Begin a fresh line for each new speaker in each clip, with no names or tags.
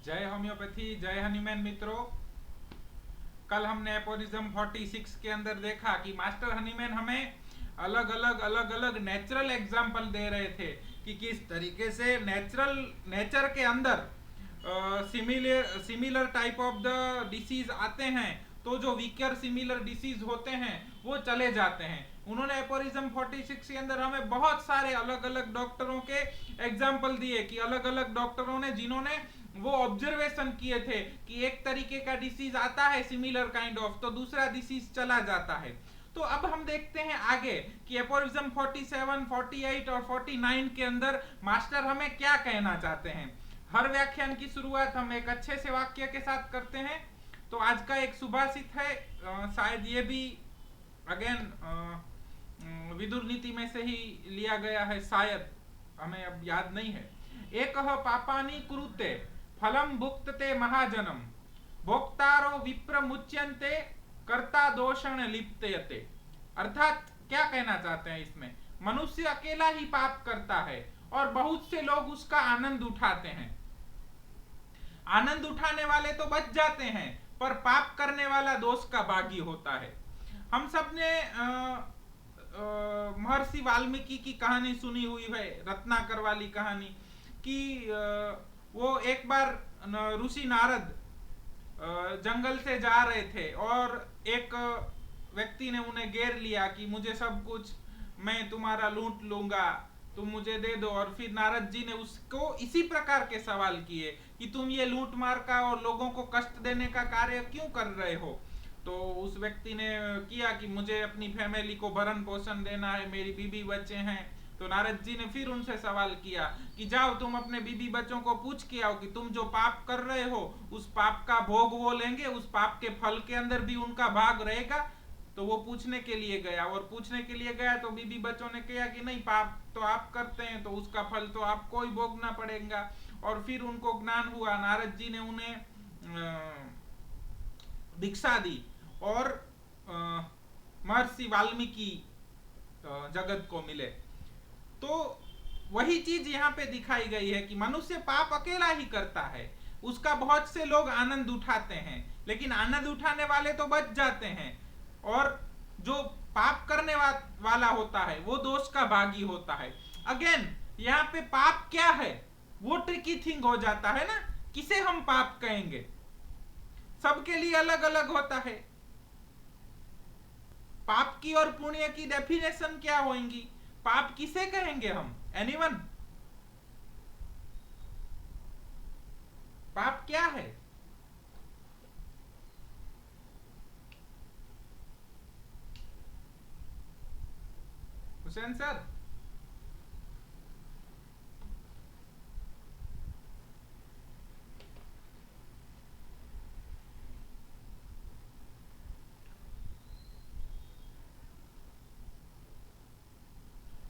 जय होम्योपैथी, जय हनीमैन मित्रों। कल हमने एपोरिज्म 46 के अंदर देखा कि मास्टर हनीमैन हमें अलग अलग नेचुरल एग्जाम्पल दे रहे थे कि किस तरीके से नेचर के अंदर similar type of the disease आते हैं, तो जो वीकर सिमिलर डिसीज होते हैं वो चले जाते हैं। उन्होंने एपोरिज्म 46 के अंदर हमें बहुत सारे अलग अलग डॉक्टरों के एग्जाम्पल दिए कि अलग अलग डॉक्टरों ने जिन्होंने वो ऑब्जर्वेशन किए थे कि एक तरीके का डिसीज आता है सिमिलर काइंड ऑफ, तो दूसरा डिसीज चला जाता है। तो अब हम देखते हैं आगे कि एपोरिज्म 47, 48 और 49 के अंदर मास्टर हमें क्या कहना चाहते हैं। हर व्याख्यान की शुरुआत हम एक अच्छे से वाक्य के साथ करते हैं। तो आज का एक सुभाषित है, शायद ये भी अगेन विदुर नीति में से ही लिया गया है, शायद हमें अब याद नहीं है। एक पापानि कुरुते फलम भुक्तते महाजनम भोक्तारो विप्र मुच्यन्ते कर्ता दोषण लिप्यते। अर्थात क्या कहना चाहते हैं इसमें, मनुष्य अकेला ही पाप करता है और बहुत से लोग उसका आनंद उठाते हैं। आनंद उठाने वाले तो बच जाते हैं, पर पाप करने वाला दोष का भागी होता है। हम सब ने महर्षि वाल्मीकि की कहानी सुनी हुई है, रत्नाकर वाली कहानी कि वो एक बार ऋषि नारद जंगल से जा रहे थे और एक व्यक्ति ने उन्हें घेर लिया कि मुझे सब कुछ, मैं तुम्हारा लूट लूंगा, तुम मुझे दे दो। और फिर नारद जी ने उसको इसी प्रकार के सवाल किए कि तुम ये लूट मार का और लोगों को कष्ट देने का कार्य क्यों कर रहे हो। तो उस व्यक्ति ने किया कि मुझे अपनी फैमिली को भरण पोषण देना है, मेरी बीबी बच्चे हैं। तो नारद जी ने फिर उनसे सवाल किया कि जाओ तुम अपने बीबी बच्चों को पूछ के आओ कि तुम जो पाप कर रहे हो उस पाप का भोग वो लेंगे, उस पाप के फल के अंदर भी उनका भाग रहेगा। तो वो पूछने के लिए गया और पूछने के लिए गया तो बीबी बच्चों ने कहा कि नहीं, पाप तो आप करते हैं तो उसका फल तो आपको ही भोगना पड़ेगा। और फिर उनको ज्ञान हुआ, नारद जी ने उन्हें भिक्षा दी और महर्षि वाल्मीकि जगत को मिले। तो वही चीज यहाँ पे दिखाई गई है कि मनुष्य पाप अकेला ही करता है, उसका बहुत से लोग आनंद उठाते हैं, लेकिन आनंद उठाने वाले तो बच जाते हैं और जो पाप करने वाला होता है वो दोष का भागी होता है। अगेन यहाँ पे पाप क्या है वो ट्रिकी थिंग हो जाता है ना, किसे हम पाप कहेंगे, सबके लिए अलग अलग होता है। पाप की और पुण्य की डेफिनेशन क्या होंगी, पाप किसे कहेंगे हम, एनीवन? पाप क्या है? हुसैन सर,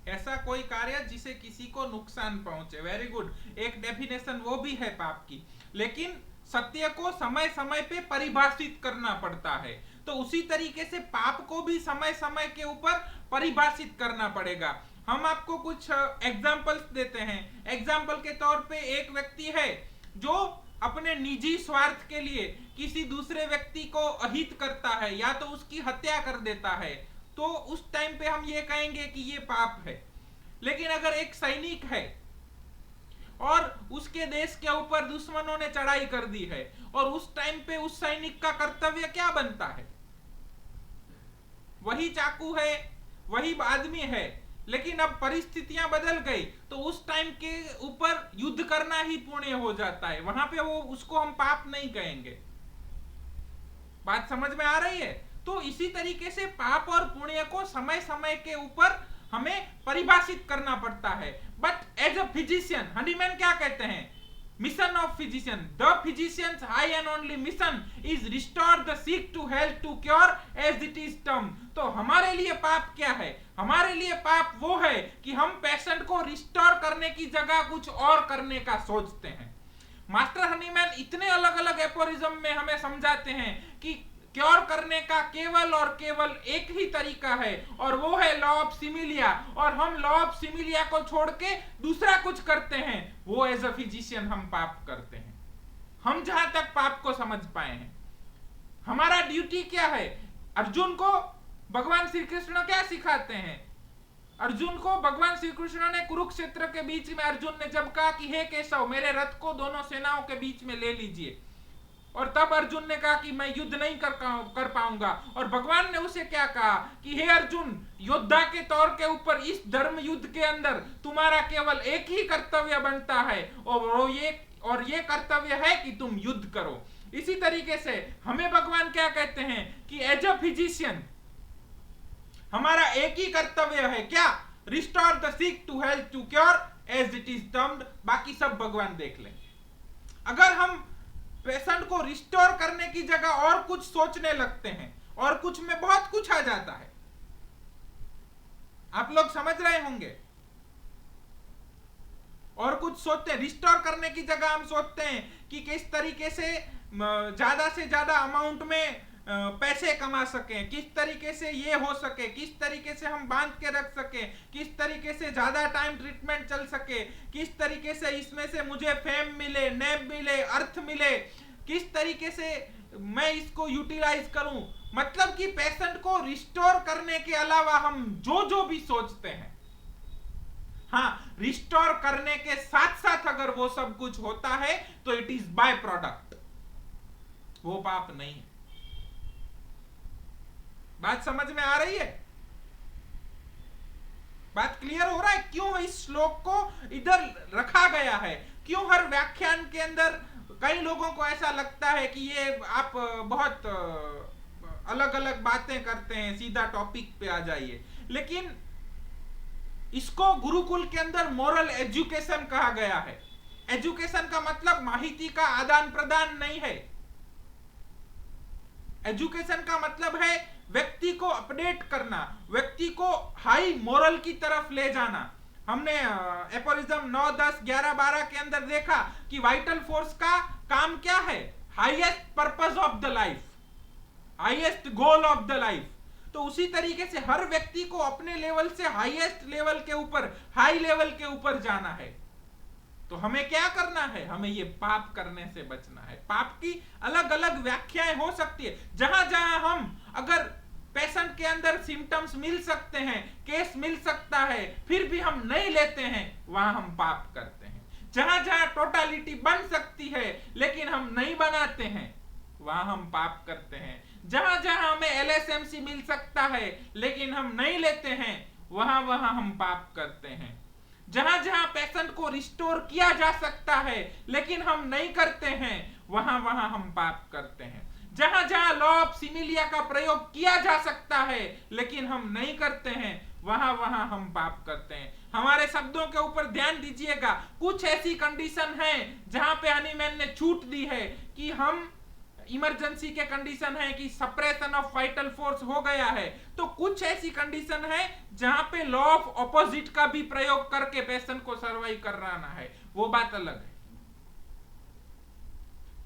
ऐसा कोई कार्य जिसे किसी को नुकसान पहुंचे। वेरी गुड, एक डेफिनेशन वो भी है पाप की, लेकिन सत्य को समय समय पे परिभाषित करना पड़ता है। तो उसी तरीके से पाप को भी समय समय के ऊपर परिभाषित करना पड़ेगा। हम आपको कुछ एग्जाम्पल्स देते हैं। एग्जाम्पल के तौर पे एक व्यक्ति है जो अपने निजी स्वार्थ के लिए किसी दूसरे व्यक्ति को अहित करता है या तो उसकी हत्या कर देता है, तो उस टाइम पे हम ये कहेंगे कि ये पाप है। लेकिन अगर एक सैनिक है और उसके देश के ऊपर दुश्मनों ने चढ़ाई कर दी है और उस टाइम पे उस सैनिक का कर्तव्य क्या बनता है, वही चाकू है, वही आदमी है, लेकिन अब परिस्थितियां बदल गई तो उस टाइम के ऊपर युद्ध करना ही पुण्य हो जाता है। वहां पे वो उसको हम पाप नहीं कहेंगे। बात समझ में आ रही है? तो इसी तरीके से पाप और पुण्य को समय समय के ऊपर हमें परिभाषित करना पड़ता है। But as a physician Hahnemann क्या कहते हैं, mission of physician, the physicians high and only mission is restore the sick to health to cure as it is term. तो हमारे लिए पाप क्या है, हमारे लिए पाप वो है कि हम पेशेंट को रिस्टोर करने की जगह कुछ और करने का सोचते हैं। मास्टर हनीमैन इतने अलग अलग एपोरिज्म में हमें समझाते हैं कि क्योर करने का केवल और केवल एक ही तरीका है और वो है लॉ ऑफ सिमिलिया, और हम लॉ ऑफ सिमिलिया को छोड़ के दूसरा कुछ करते हैं, वो एज अ फिजिशियन हम पाप करते हैं। हम जहां तक पाप को समझ पाए हैं, हमारा ड्यूटी क्या है? अर्जुन को भगवान श्री कृष्ण क्या सिखाते हैं? अर्जुन को भगवान श्री कृष्ण ने कुरुक्षेत्र के बीच में अर्जुन ने जब कहा कि हे केशव, मेरे रथ को दोनों सेनाओं के बीच में ले लीजिए, और तब अर्जुन ने कहा कि मैं युद्ध नहीं कर पाऊंगा, और भगवान ने उसे क्या कहा कि हे अर्जुन, योद्धा के तौर के ऊपर इस धर्म युद्ध के अंदर तुम्हारा केवल एक ही कर्तव्य बनता है, और ये कर्तव्य है कि तुम युद्ध करो। इसी तरीके से हमें भगवान क्या कहते हैं कि एज अ फिजिशियन हमारा एक ही कर्तव्य है, क्या? Restore the sick to health to cure as it is termed. बाकी सब भगवान देख लेंगे। अगर हम पेशेंट को रिस्टोर करने की जगह और कुछ सोचने लगते हैं, और कुछ में बहुत कुछ आ जाता है, आप लोग समझ रहे होंगे। और कुछ सोचते हैं, रिस्टोर करने की जगह हम सोचते हैं कि किस तरीके से ज्यादा अमाउंट में पैसे कमा सकें, किस तरीके से ये हो सके, किस तरीके से हम बांध के रख सके, किस तरीके से ज्यादा टाइम ट्रीटमेंट चल सके, किस तरीके से इसमें से मुझे फेम मिले, नेम मिले, अर्थ मिले, किस तरीके से मैं इसको यूटिलाइज करूं। मतलब कि पेशेंट को रिस्टोर करने के अलावा हम जो भी सोचते हैं, हाँ, रिस्टोर करने के साथ साथ अगर वो सब कुछ होता है तो इट इज बाय प्रोडक्ट, वो पाप नहीं है। बात समझ में आ रही है? बात क्लियर हो रहा है क्यों इस श्लोक को इधर रखा गया है? क्यों हर व्याख्यान के अंदर कई लोगों को ऐसा लगता है कि ये आप बहुत अलग अलग बातें करते हैं, सीधा टॉपिक पे आ जाइए। लेकिन इसको गुरुकुल के अंदर मॉरल एजुकेशन कहा गया है। एजुकेशन का मतलब माहिती का आदान प्रदान नहीं है। एजुकेशन का मतलब है व्यक्ति को अपडेट करना, व्यक्ति को हाई मोरल की तरफ ले जाना। हमने एपोरिज्म 9, 10, 11, 12 के अंदर देखा कि वाइटल फोर्स का काम क्या है? Highest purpose of the life, highest goal of the life. तो उसी तरीके से हर व्यक्ति को अपने लेवल से हाईएस्ट लेवल के ऊपर, हाई लेवल के ऊपर जाना है। तो हमें क्या करना है? हमें ये पाप करने से बचना है। पाप की अलग अलग व्याख्याएं हो सकती है। जहां जहां हम अगर पेशेंट के अंदर सिम्टम्स मिल सकते हैं, केस मिल सकता है, फिर भी हम नहीं लेते हैं, वहां हम पाप करते हैं। जहां जहां टोटालिटी बन सकती है लेकिन हम नहीं बनाते हैं, वहां हम पाप करते हैं। जहां जहां हमें एलएसएमसी मिल सकता है लेकिन हम नहीं लेते हैं, वहां वहां हम पाप करते हैं। जहां जहां पेशेंट को रिस्टोर किया जा सकता है लेकिन हम नहीं करते हैं, वहां वहां हम पाप करते हैं। जहां जहां लॉ ऑफ सिमिलिया का प्रयोग किया जा सकता है लेकिन हम नहीं करते हैं, वहां वहां हम पाप करते हैं। हमारे शब्दों के ऊपर ध्यान दीजिएगा। कुछ ऐसी कंडीशन है जहां पे हनीमैन ने छूट दी है कि हम इमरजेंसी के कंडीशन है कि सप्रेशन ऑफ वाइटल फोर्स हो गया है, तो कुछ ऐसी कंडीशन है जहां पे लॉ ऑफ ऑपोजिट का भी प्रयोग करके पेशेंट को सर्वाइव कराना है, वो बात अलग है।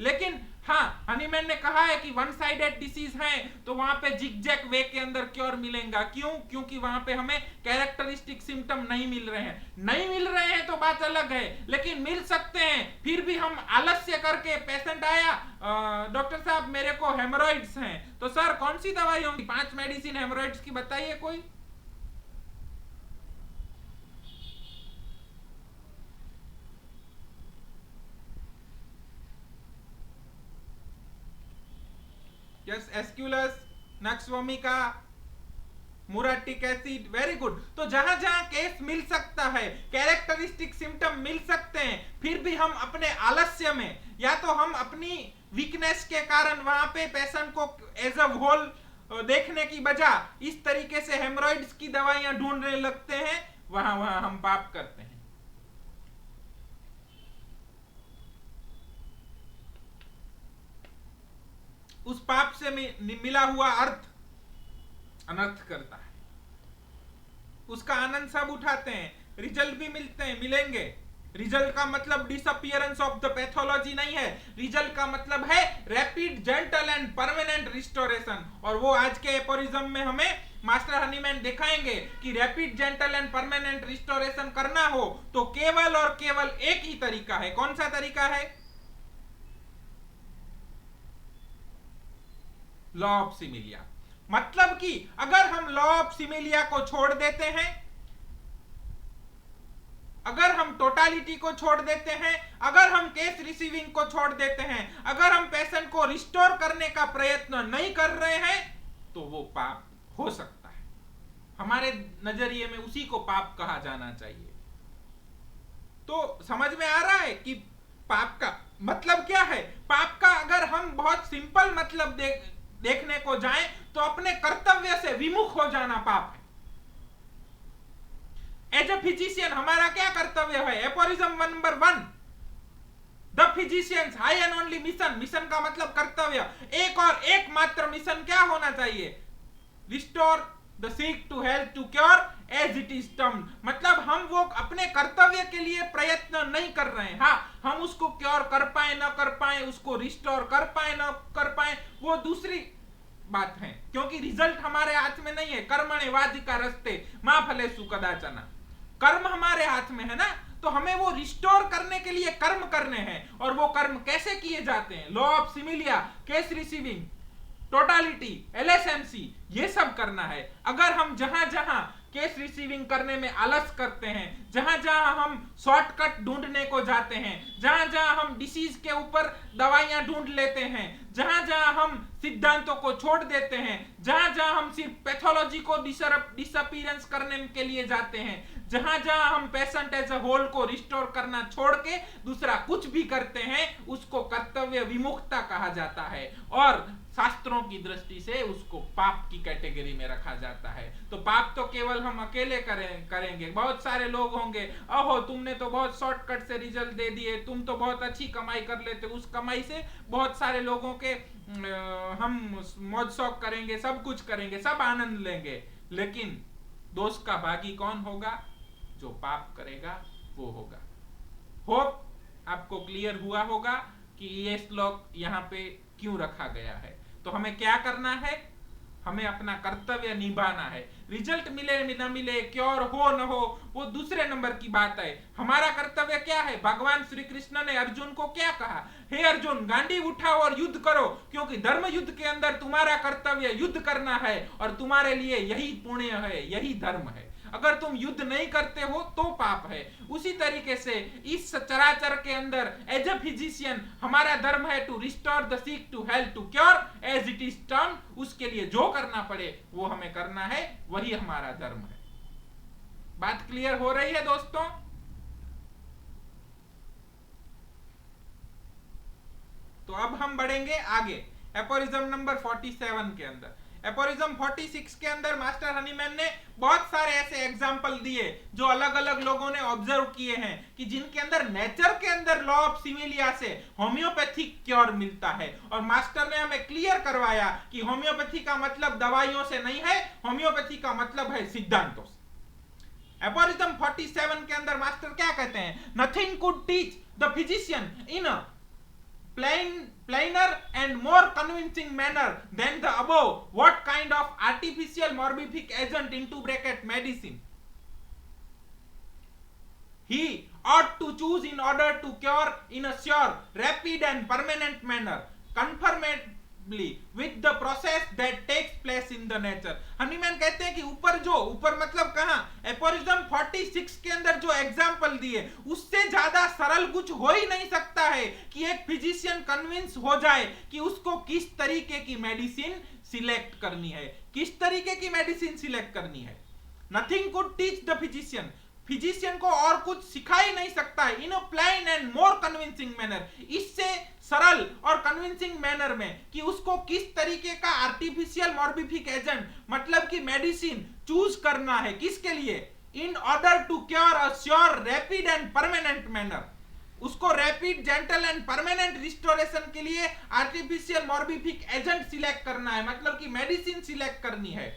लेकिन हाँ, हनीमैन ने कहा है कि वन साइडेड डिसीज है तो वहां पे जिगजैग वे के अंदर क्योर मिलेगा। क्यों? क्योंकि वहां पे हमें कैरेक्टरिस्टिक सिम्टम नहीं मिल रहे हैं। नहीं मिल रहे हैं तो बात अलग है, लेकिन मिल सकते हैं, फिर भी हम आलस्य करके, पेशेंट आया, डॉक्टर साहब मेरे को हेमोरॉइड्स हैं, तो सर कौन सी दवाई होगी? 5 मेडिसिन हेमोरॉइड्स की बताइए कोई। Yes, Aesculus, nux vomica, muriatic acid, very good. तो जहां जहां केस मिल सकता है, कैरेक्टरिस्टिक सिम्टम मिल सकते हैं, फिर भी हम अपने आलस्य में या तो हम अपनी वीकनेस के कारण वहां पे पेशेंट को एज अ होल देखने की बजाय इस तरीके से हेमोरॉइड्स की दवाइयां ढूंढने लगते हैं, वहां वहां हम पाप करते हैं। उस पाप से मिला हुआ अर्थ अनर्थ करता है। उसका आनंद सब उठाते हैं, रिजल्ट भी मिलते हैं, मिलेंगे। रिजल्ट का मतलब डिसअपियरेंस ऑफ द पैथोलॉजी नहीं है, रिजल्ट का मतलब है rapid, gentle and permanent restoration. और वो आज के एपोरिज्म में हमें मास्टर हनीमैन दिखाएंगे कि rapid, gentle and permanent restoration करना हो तो केवल और केवल एक ही तरीका है। कौन सा तरीका है? Law of similia. मतलब कि अगर हम लॉ ऑफ सिमिलिया को छोड़ देते हैं, अगर हम टोटालिटी को छोड़ देते हैं, अगर हम केस रिसीविंग को छोड़ देते हैं, अगर हम पेशेंट को रिस्टोर करने का प्रयत्न नहीं कर रहे हैं, तो वो पाप हो सकता है। हमारे नजरिए में उसी को पाप कहा जाना चाहिए। तो समझ में आ रहा है कि पाप का मतलब क्या है। पाप का अगर हम बहुत सिंपल मतलब देखने को जाएं तो अपने कर्तव्य से विमुख हो जाना पाप है। एज ए फिजिशियन हमारा क्या कर्तव्य है? Aphorism number 1, the physicians high and only mission. Mission का मतलब कर्तव्य। एक और एकमात्र मिशन क्या होना चाहिए? Restore the sick to health to cure as it is termed. मतलब हम वो अपने कर्तव्य के लिए प्रयत्न नहीं कर रहे हैं। हाँ, हम उसको क्योर कर पाए न कर पाए, उसको रिस्टोर कर पाए न कर पाए, वो दूसरी बात है, क्योंकि रिजल्ट हमारे हाथ में नहीं है। कर्मण्येवाधिकार रस्ते मा फलेषु कदाचन। कर्म हमारे हाथ में है ना, तो हमें वो रिस्टोर करने के लिए कर्म करने हैं। और वो कर्म कैसे किए जाते हैं? Law of similia, case receiving, totality, LSMC, ये सब करना है। अगर हम जहां जहां केस रिसीविंग करने में आलस करते हैं, जहां जहां हम शॉर्टकट ढूंढने को जाते हैं, जहां जहां हम डिसीज के ऊपर दवाइयां ढूंढ लेते हैं, जहां जहां हम सिद्धांतों को छोड़ देते हैं, जहां जहां हम सिर्फ पैथोलॉजी को डिसअपीयरेंस करने के लिए जाते हैं, जहां जहां हम पेशेंट एज अ होल को रिस्टोर करना छोड़ के दूसरा कुछ भी करते हैं, उसको कर्तव्य विमुखता कहा जाता है और शास्त्रों की दृष्टि से उसको पाप की कैटेगरी में रखा जाता है। तो पाप तो केवल हम अकेले करेंगे। बहुत सारे लोग होंगे, अहो तुमने तो बहुत शॉर्टकट से रिजल्ट दे दिए, तुम तो बहुत अच्छी कमाई कर लेते, उस कमाई से बहुत सारे लोगों के हम मौज शौक करेंगे, सब कुछ करेंगे, सब आनंद लेंगे, लेकिन दोष का भागी कौन होगा? जो पाप करेगा वो होगा। होप आपको क्लियर हुआ होगा कि ये श्लोक यहाँ पे क्यों रखा गया है। तो हमें क्या करना है? हमें अपना कर्तव्य निभाना है। रिजल्ट मिले न मिले, क्योर हो न हो, वो दूसरे नंबर की बात है। हमारा कर्तव्य क्या है? भगवान श्री कृष्ण ने अर्जुन को क्या कहा? हे अर्जुन, गांडी उठाओ और युद्ध करो, क्योंकि धर्म युद्ध के अंदर तुम्हारा कर्तव्य युद्ध करना है और तुम्हारे लिए यही पुण्य है, यही धर्म है। अगर तुम युद्ध नहीं करते हो तो पाप है। उसी तरीके से इस चराचर के अंदर एज ए फिजिशियन हमारा धर्म है to restore the sick to health to cure as it is termed. उसके लिए जो करना पड़े वो हमें करना है, वही हमारा धर्म है। बात क्लियर हो रही है दोस्तों? तो अब हम बढ़ेंगे आगे एपोरिज्म नंबर 47 के अंदर। एपोरिज्म 46 के अंदर मास्टर हनीमैन ने बहुत सारे ऐसे एग्जाम्पल दिए जो अलग अलग लोगों ने ऑब्जर्व किए हैं कि जिनके अंदर नेचर के अंदर लॉ ऑफ सिमिलिया से होम्योपैथिक क्योर मिलता है। और मास्टर ने हमें क्लियर करवाया कि होम्योपैथी का मतलब दवाइयों से नहीं है, होम्योपैथी का मतलब है सिद्धांतों से। एपोरिज्म 47 के अंदर मास्टर क्या कहते हैं? Nothing could teach the physician in a plainer and more convincing manner than the above what kind of artificial morbific agent into bracket medicine he ought to choose in order to cure in a sure, rapid and permanent manner conformably with the process that takes place in the nature। Hahnemann कहते हैं कि ऊपर मतलब कहां? एपोरिज्म 46 के अंदर जो example दिए उससे ज्यादा सरल कुछ हो ही नहीं सकता है कि एक फिजिशियन कन्विंस हो जाए कि उसको किस तरीके की मेडिसिन सिलेक्ट करनी है, किस तरीके की मेडिसिन सिलेक्ट करनी है। Nothing could teach the physician, physician को और कुछ सिखा ही नहीं सकता है। In a plain and more convincing manner, इससे सरल और कन्विंसिंग मैनर में कि उसको किस तरीके का आर्टिफिशियल मॉर्बिफिक एजेंट मतलब कि मेडिसिन चूज करना है, किसके लिए? In order to cure a sure, rapid and permanent manner. उसको rapid, gentle and permanent restoration के लिए आर्टिफिशियल मॉर्बिफिक एजेंट सिलेक्ट करना है, मतलब कि मेडिसिन सिलेक्ट करनी है।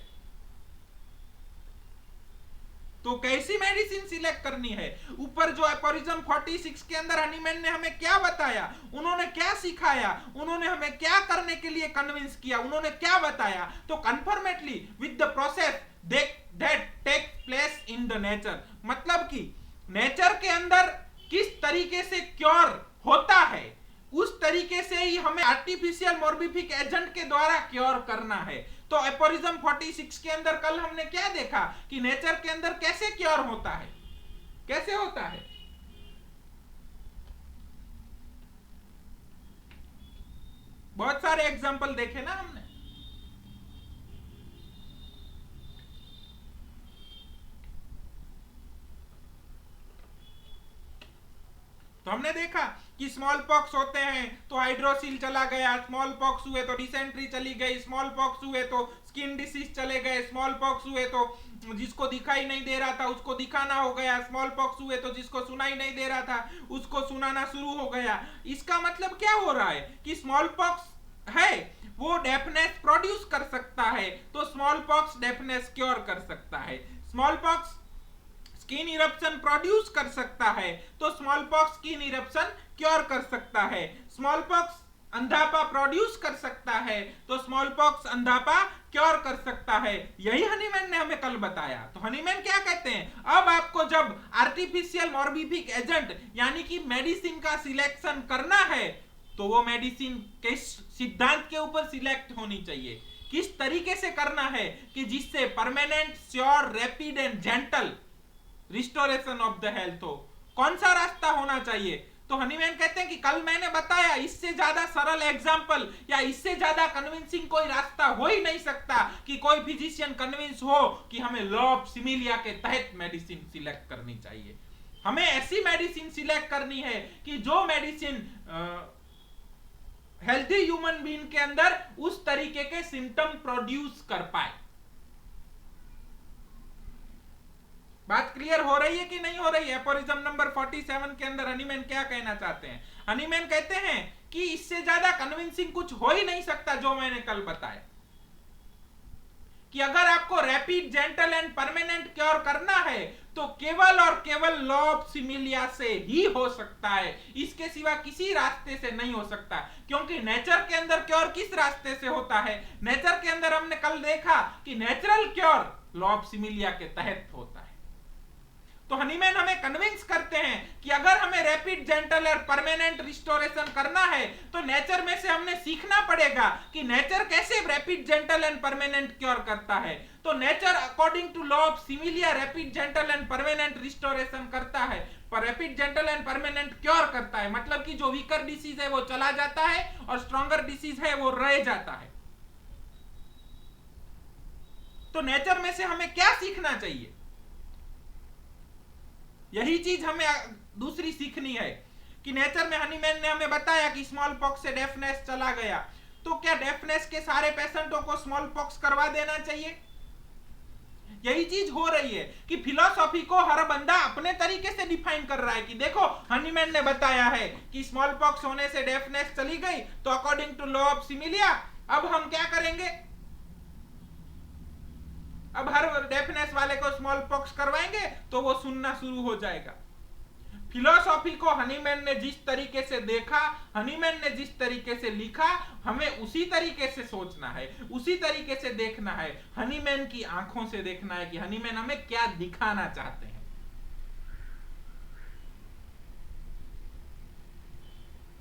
तो कैसी मेडिसिन सिलेक्ट करनी है? ऊपर जो एपोरिज्म 46 के अंदर हनीमैन ने हमें क्या बताया, उन्होंने क्या सिखाया, उन्होंने हमें क्या करने के लिए कन्विंस किया, उन्होंने क्या बताया? तो conformably with the process that take place in the nature, मतलब कि नेचर के अंदर किस तरीके से क्योर होता है उस तरीके से ही हमें आर्टिफिशियल मोर्बिफिक एजेंट के द्वारा क्योर करना है। तो एपोरिज्म 46 के अंदर कल हमने क्या देखा कि नेचर के अंदर कैसे क्योर होता है, कैसे होता है। बहुत सारे एग्जाम्पल देखे ना हमने। तो हमने देखा कि स्मॉल पॉक्स होते हैं तो हाइड्रोसील चला गया, स्मॉल पॉक्स हुए तो डिसेंट्री चली गई, स्मॉल पॉक्स हुए तो स्किन डिसीज चले गए, स्मॉल पॉक्स हुए तो जिसको दिखाई नहीं दे रहा था उसको दिखाना हो गया, स्मॉल पॉक्स हुए तो जिसको सुनाई नहीं दे रहा था उसको सुनाना शुरू हो गया। इसका मतलब क्या हो रहा है कि स्मॉल पॉक्स है वो डेफनेस प्रोड्यूस कर सकता है, तो स्मॉल पॉक्स डेफनेस क्योर कर सकता है। Small pox skin eruption produce कर सकता है, तो small pox skin eruption cure कर सकता है। स्मॉल पॉक्स अंधापा प्रोड्यूस कर सकता है, तो स्मॉल पॉक्स अंधापा क्योर कर सकता है। यही हनीमैन ने हमें कल बताया। तो हनीमैन क्या कहते हैं, अब आपको जब आर्टिफिशियल मोर्बिफिक एजेंट यानी कि मेडिसिन का सिलेक्शन करना है तो वो मेडिसिन किस सिद्धांत के ऊपर सिलेक्ट होनी चाहिए, किस तरीके से करना है कि जिससे permanent, sure, rapid and gentle restoration of the health हो, कौन सा रास्ता होना चाहिए। तो हनीमैन कहते हैं कि कल मैंने बताया इससे ज्यादा सरल एग्जांपल या इससे ज्यादा कन्विंसिंग कोई रास्ता हो ही नहीं सकता कि कोई फिजिशियन कन्विंस हो कि हमें लॉ ऑफ सिमिलिया के तहत मेडिसिन सिलेक्ट करनी चाहिए। हमें ऐसी मेडिसिन सिलेक्ट करनी है कि जो मेडिसिन हेल्थी ह्यूमन बीइंग के अंदर उस तरीके के सिम्टम प्रोड्यूस कर पाए। बात क्लियर हो रही है कि नहीं हो रही है। एपोरिज्म नंबर 47 के अंदर हनीमैन क्या कहना चाहते हैं, हनीमैन कहते हैं कि इससे ज्यादा कन्विंसिंग कुछ हो ही नहीं सकता जो मैंने कल बताया कि अगर आपको rapid, gentle and permanent cure करना है तो केवल और केवल लॉ ऑफ सिमिलिया से ही हो सकता है, इसके सिवा किसी रास्ते से नहीं हो सकता। क्योंकि नेचर के अंदर क्योर किस रास्ते से होता है, नेचर के अंदर हमने कल देखा कि natural cure law of similia के तहत होता है। तो हनीमैन हमें कन्विंस करते हैं कि अगर हमें रैपिड, जेंटल और परमानेंट रिस्टोरेशन करना है तो नेचर में से हमने सीखना पड़ेगा कि नेचर कैसे rapid, gentle and permanent cure करता है। तो nature according to law of similia rapid, gentle and permanent restoration करता है, पर rapid, gentle and permanent cure करता है। मतलब कि जो वीकर डिसीज है वो चला जाता है और स्ट्रॉन्गर डिसीज है वो रह जाता है। तो नेचर में से हमें क्या सीखना चाहिए, यही चीज हमें दूसरी सीखनी है कि नेचर में हनीमैन ने हमें बताया कि स्मॉल पॉक्स से डेफनेस चला गया, तो क्या डेफनेस के सारे पेशेंटों को स्मॉल पॉक्स करवा देना चाहिए। यही चीज हो रही है कि फिलॉसफी को हर बंदा अपने तरीके से डिफाइन कर रहा है कि देखो हनीमैन ने बताया है कि स्मॉल पॉक्स होने से डेफनेस चली गई, तो according to law of similia अब हम क्या करेंगे, अब हर डेफनेस वाले को स्मॉल पॉक्स करवाएंगे तो वो सुनना शुरू हो जाएगा। फिलॉसफी को हनीमैन ने जिस तरीके से देखा, हनीमैन ने जिस तरीके से लिखा, हमें उसी तरीके से सोचना है, उसी तरीके से देखना है, हनीमैन की आंखों से देखना है कि हनीमैन हमें क्या दिखाना चाहते हैं।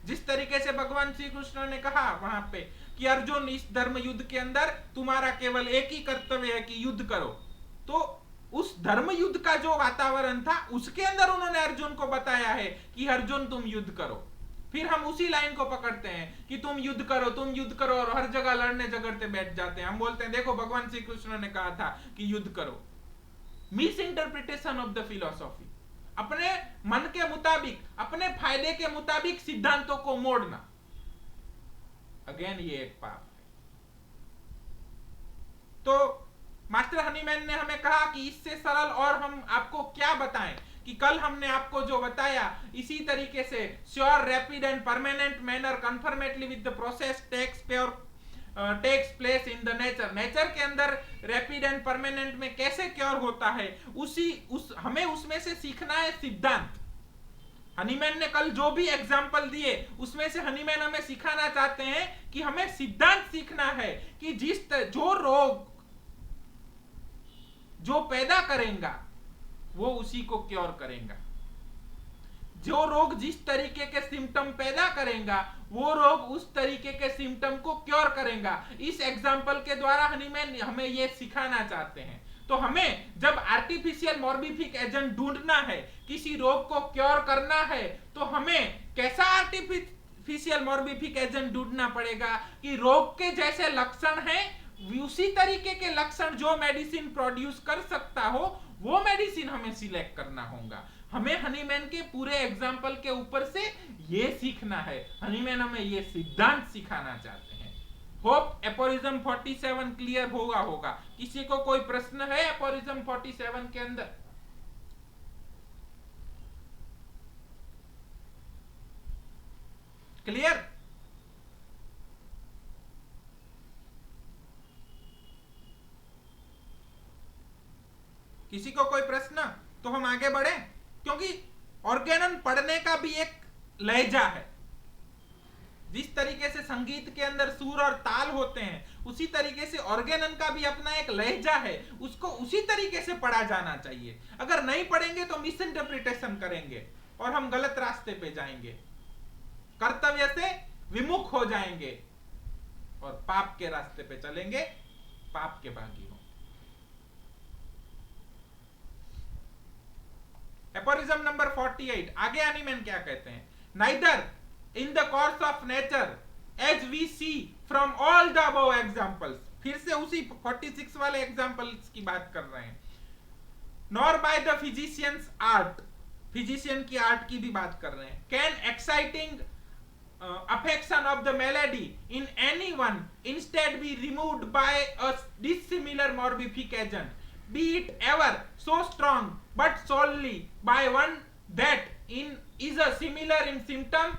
जिस तरीके से भगवान श्री कृष्ण ने कहा वहां पे कि अर्जुन इस धर्म युद्ध के अंदर तुम्हारा केवल एक ही कर्तव्य है कि युद्ध करो, तो उस धर्म युद्ध का जो वातावरण था उसके अंदर उन्होंने अर्जुन को बताया है कि अर्जुन तुम युद्ध करो। फिर हम उसी लाइन को पकड़ते हैं कि तुम युद्ध करो, तुम युद्ध करो, और हर जगह लड़ने झगड़ते बैठ जाते हैं। हम बोलते हैं देखो भगवान श्री कृष्ण ने कहा था कि युद्ध करो। Miss interpretation of the philosophy, अपने मन के मुताबिक, अपने फायदे के मुताबिक सिद्धांतों को मोड़ना, अगेन ये एक पाप है। तो मास्टर हनीमैन ने हमें कहा कि इससे सरल और हम आपको क्या बताएं कि कल हमने आपको जो बताया इसी तरीके से sure, rapid and permanent manner conformably with the process takes place in the nature. Nature के अंदर रैपिड एंड परमानेंट में कैसे क्योर होता है हमें उसमें से सीखना है सिद्धांत। हनीमैन ने कल जो भी एग्जाम्पल दिए उसमें से हनीमैन हमें सिखाना चाहते हैं कि हमें सिद्धांत सीखना है कि जो रोग जो पैदा करेगा वो उसी को क्योर करेगा। जो रोग जिस तरीके के सिम्टम पैदा करेगा वो रोग उस तरीके के सिम्टम को क्योर करेगा। इस एग्जाम्पल के द्वारा हनीमैन हमें ये सिखाना चाहते हैं। तो हमें जब आर्टिफिशियल मॉर्बिफिक एजेंट ढूंढना है, किसी रोग को क्योर करना है, तो हमें कैसा आर्टिफिशियल मॉर्बिफिक एजेंट ढूंढना पड़ेगा कि रोग के जैसे लक्षण हैं उसी तरीके के लक्षण जो मेडिसिन प्रोड्यूस कर सकता हो वो मेडिसिन हमें सिलेक्ट करना होगा। हमें हनीमैन के पूरे एग्जाम्पल के ऊपर से ये सीखना है। हनीमैन हमें ये सिद्धांत सिखाना चाहते हैं। होप एपोरिज्म 47 क्लियर होगा। किसी को कोई प्रश्न है एपोरिज्म 47 के अंदर? क्लियर? किसी को कोई प्रश्न? तो हम आगे बढ़े, क्योंकि ऑर्गेनन पढ़ने का भी एक लहजा है। जिस तरीके से संगीत के अंदर सुर और ताल होते हैं उसी तरीके से ऑर्गेनन का भी अपना एक लहजा है, उसको उसी तरीके से पढ़ा जाना चाहिए। अगर नहीं पढ़ेंगे तो मिस इंटरप्रिटेशन करेंगे और हम गलत रास्ते पे जाएंगे, कर्तव्य से विमुख हो जाएंगे और पाप के रास्ते पे चलेंगे, पाप के भागी हो। एपोरिज्म नंबर 48 आगे हनीमैन क्या कहते हैं? Neither in the course of nature as we see from all the above examples, फिर से उसी 46 वाले एग्जांपल्स की बात कर रहे हैं, nor by the physicians art, physician की आर्ट की भी बात कर रहे हैं, can exciting affection of the melody in anyone instead be removed by a dissimilar morbific agent, be it ever so strong, but solely by one that is a similar in symptom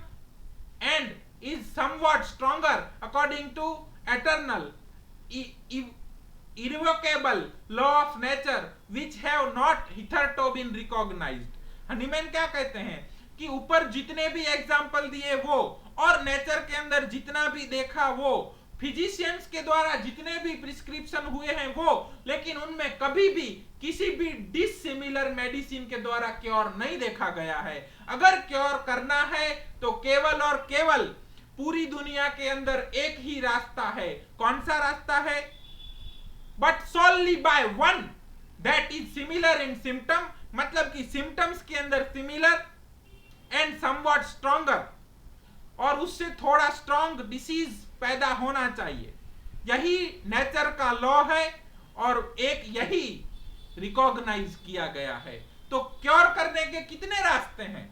and is somewhat stronger according to eternal irrevocable law of nature which have not hitherto been recognized। Hahnemann क्या कहते हैं कि ऊपर जितने भी example दिए वो और नेचर के अंदर जितना भी देखा वो, फिजिशियंस के द्वारा जितने भी प्रिस्क्रिप्शन हुए हैं वो, लेकिन उनमें कभी भी किसी भी डिसिमिलर मेडिसिन के द्वारा क्योर नहीं देखा गया है। अगर क्योर करना है तो केवल और केवल पूरी दुनिया के अंदर एक ही रास्ता है। कौन सा रास्ता है? But solely by one that is similar in symptom, मतलब कि सिम्टम्स के अंदर सिमिलर एंड समवॉट स्ट्रॉन्गर, और उससे थोड़ा स्ट्रॉन्ग डिसीज पैदा होना चाहिए। यही नेचर का लॉ है और एक यही रिकॉग्नाइज किया गया है। तो क्योर करने के कितने रास्ते हैं?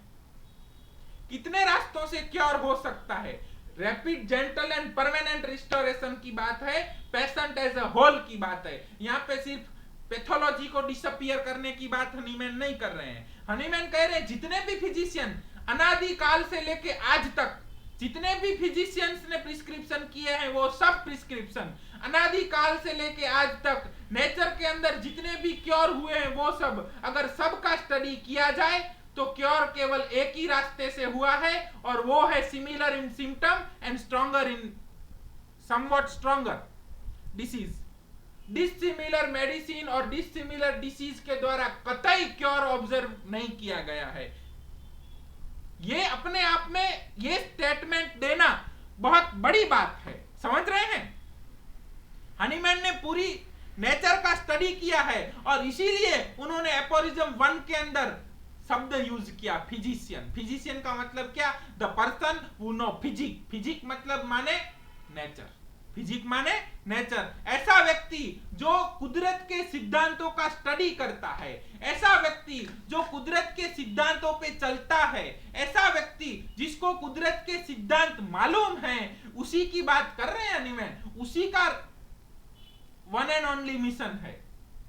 कितने रास्तों से क्योर हो सकता है? Rapid, gentle and permanent restoration की बात है, पेशेंट एज अ होल की बात है। यहाँ पे सिर्फ पैथोलॉजी को डिसअपियर करने की बात हनीमैन नहीं कर रहे हैं। हनीमैन कह रहे हैं जितने भी फिजिशियन अनादि काल से लेके आज तक जितने भी फिजिशियंस ने प्रिस्क्रिप्शन किए हैं वो सब प्रिस्क्रिप्शन अनादि काल से लेके आज तक नेचर के अंदर जितने भी क्योर हुए हैं वो सब, अगर सबका स्टडी किया जाए तो क्योर केवल एक ही रास्ते से हुआ है और वो है similar in symptom and stronger in somewhat stronger disease. Dissimilar medicine और डिसिमिलर डिसीज के द्वारा कतई क्योर ऑब्जर्व नहीं किया गया है। ये अपने आप में ये स्टेटमेंट देना बहुत बड़ी बात है, समझ रहे हैं? हनीमैन ने पूरी नेचर का स्टडी किया है और इसीलिए उन्होंने एपोरिज्म 1 के अंदर शब्द यूज किया फिजिशियन। फिजिशियन का मतलब क्या? The person who know physic. Physic मतलब माने नेचर, फिजिक माने नेचर। ऐसा व्यक्ति जो कुदरत के सिद्धांतों का स्टडी करता है, ऐसा व्यक्ति जो कुदरत के सिद्धांतों पे चलता है, ऐसा व्यक्ति जिसको कुदरत के सिद्धांत मालूम है, उसी की बात कर रहे हैं हनीमैन। उसी का वन एंड ओनली मिशन है।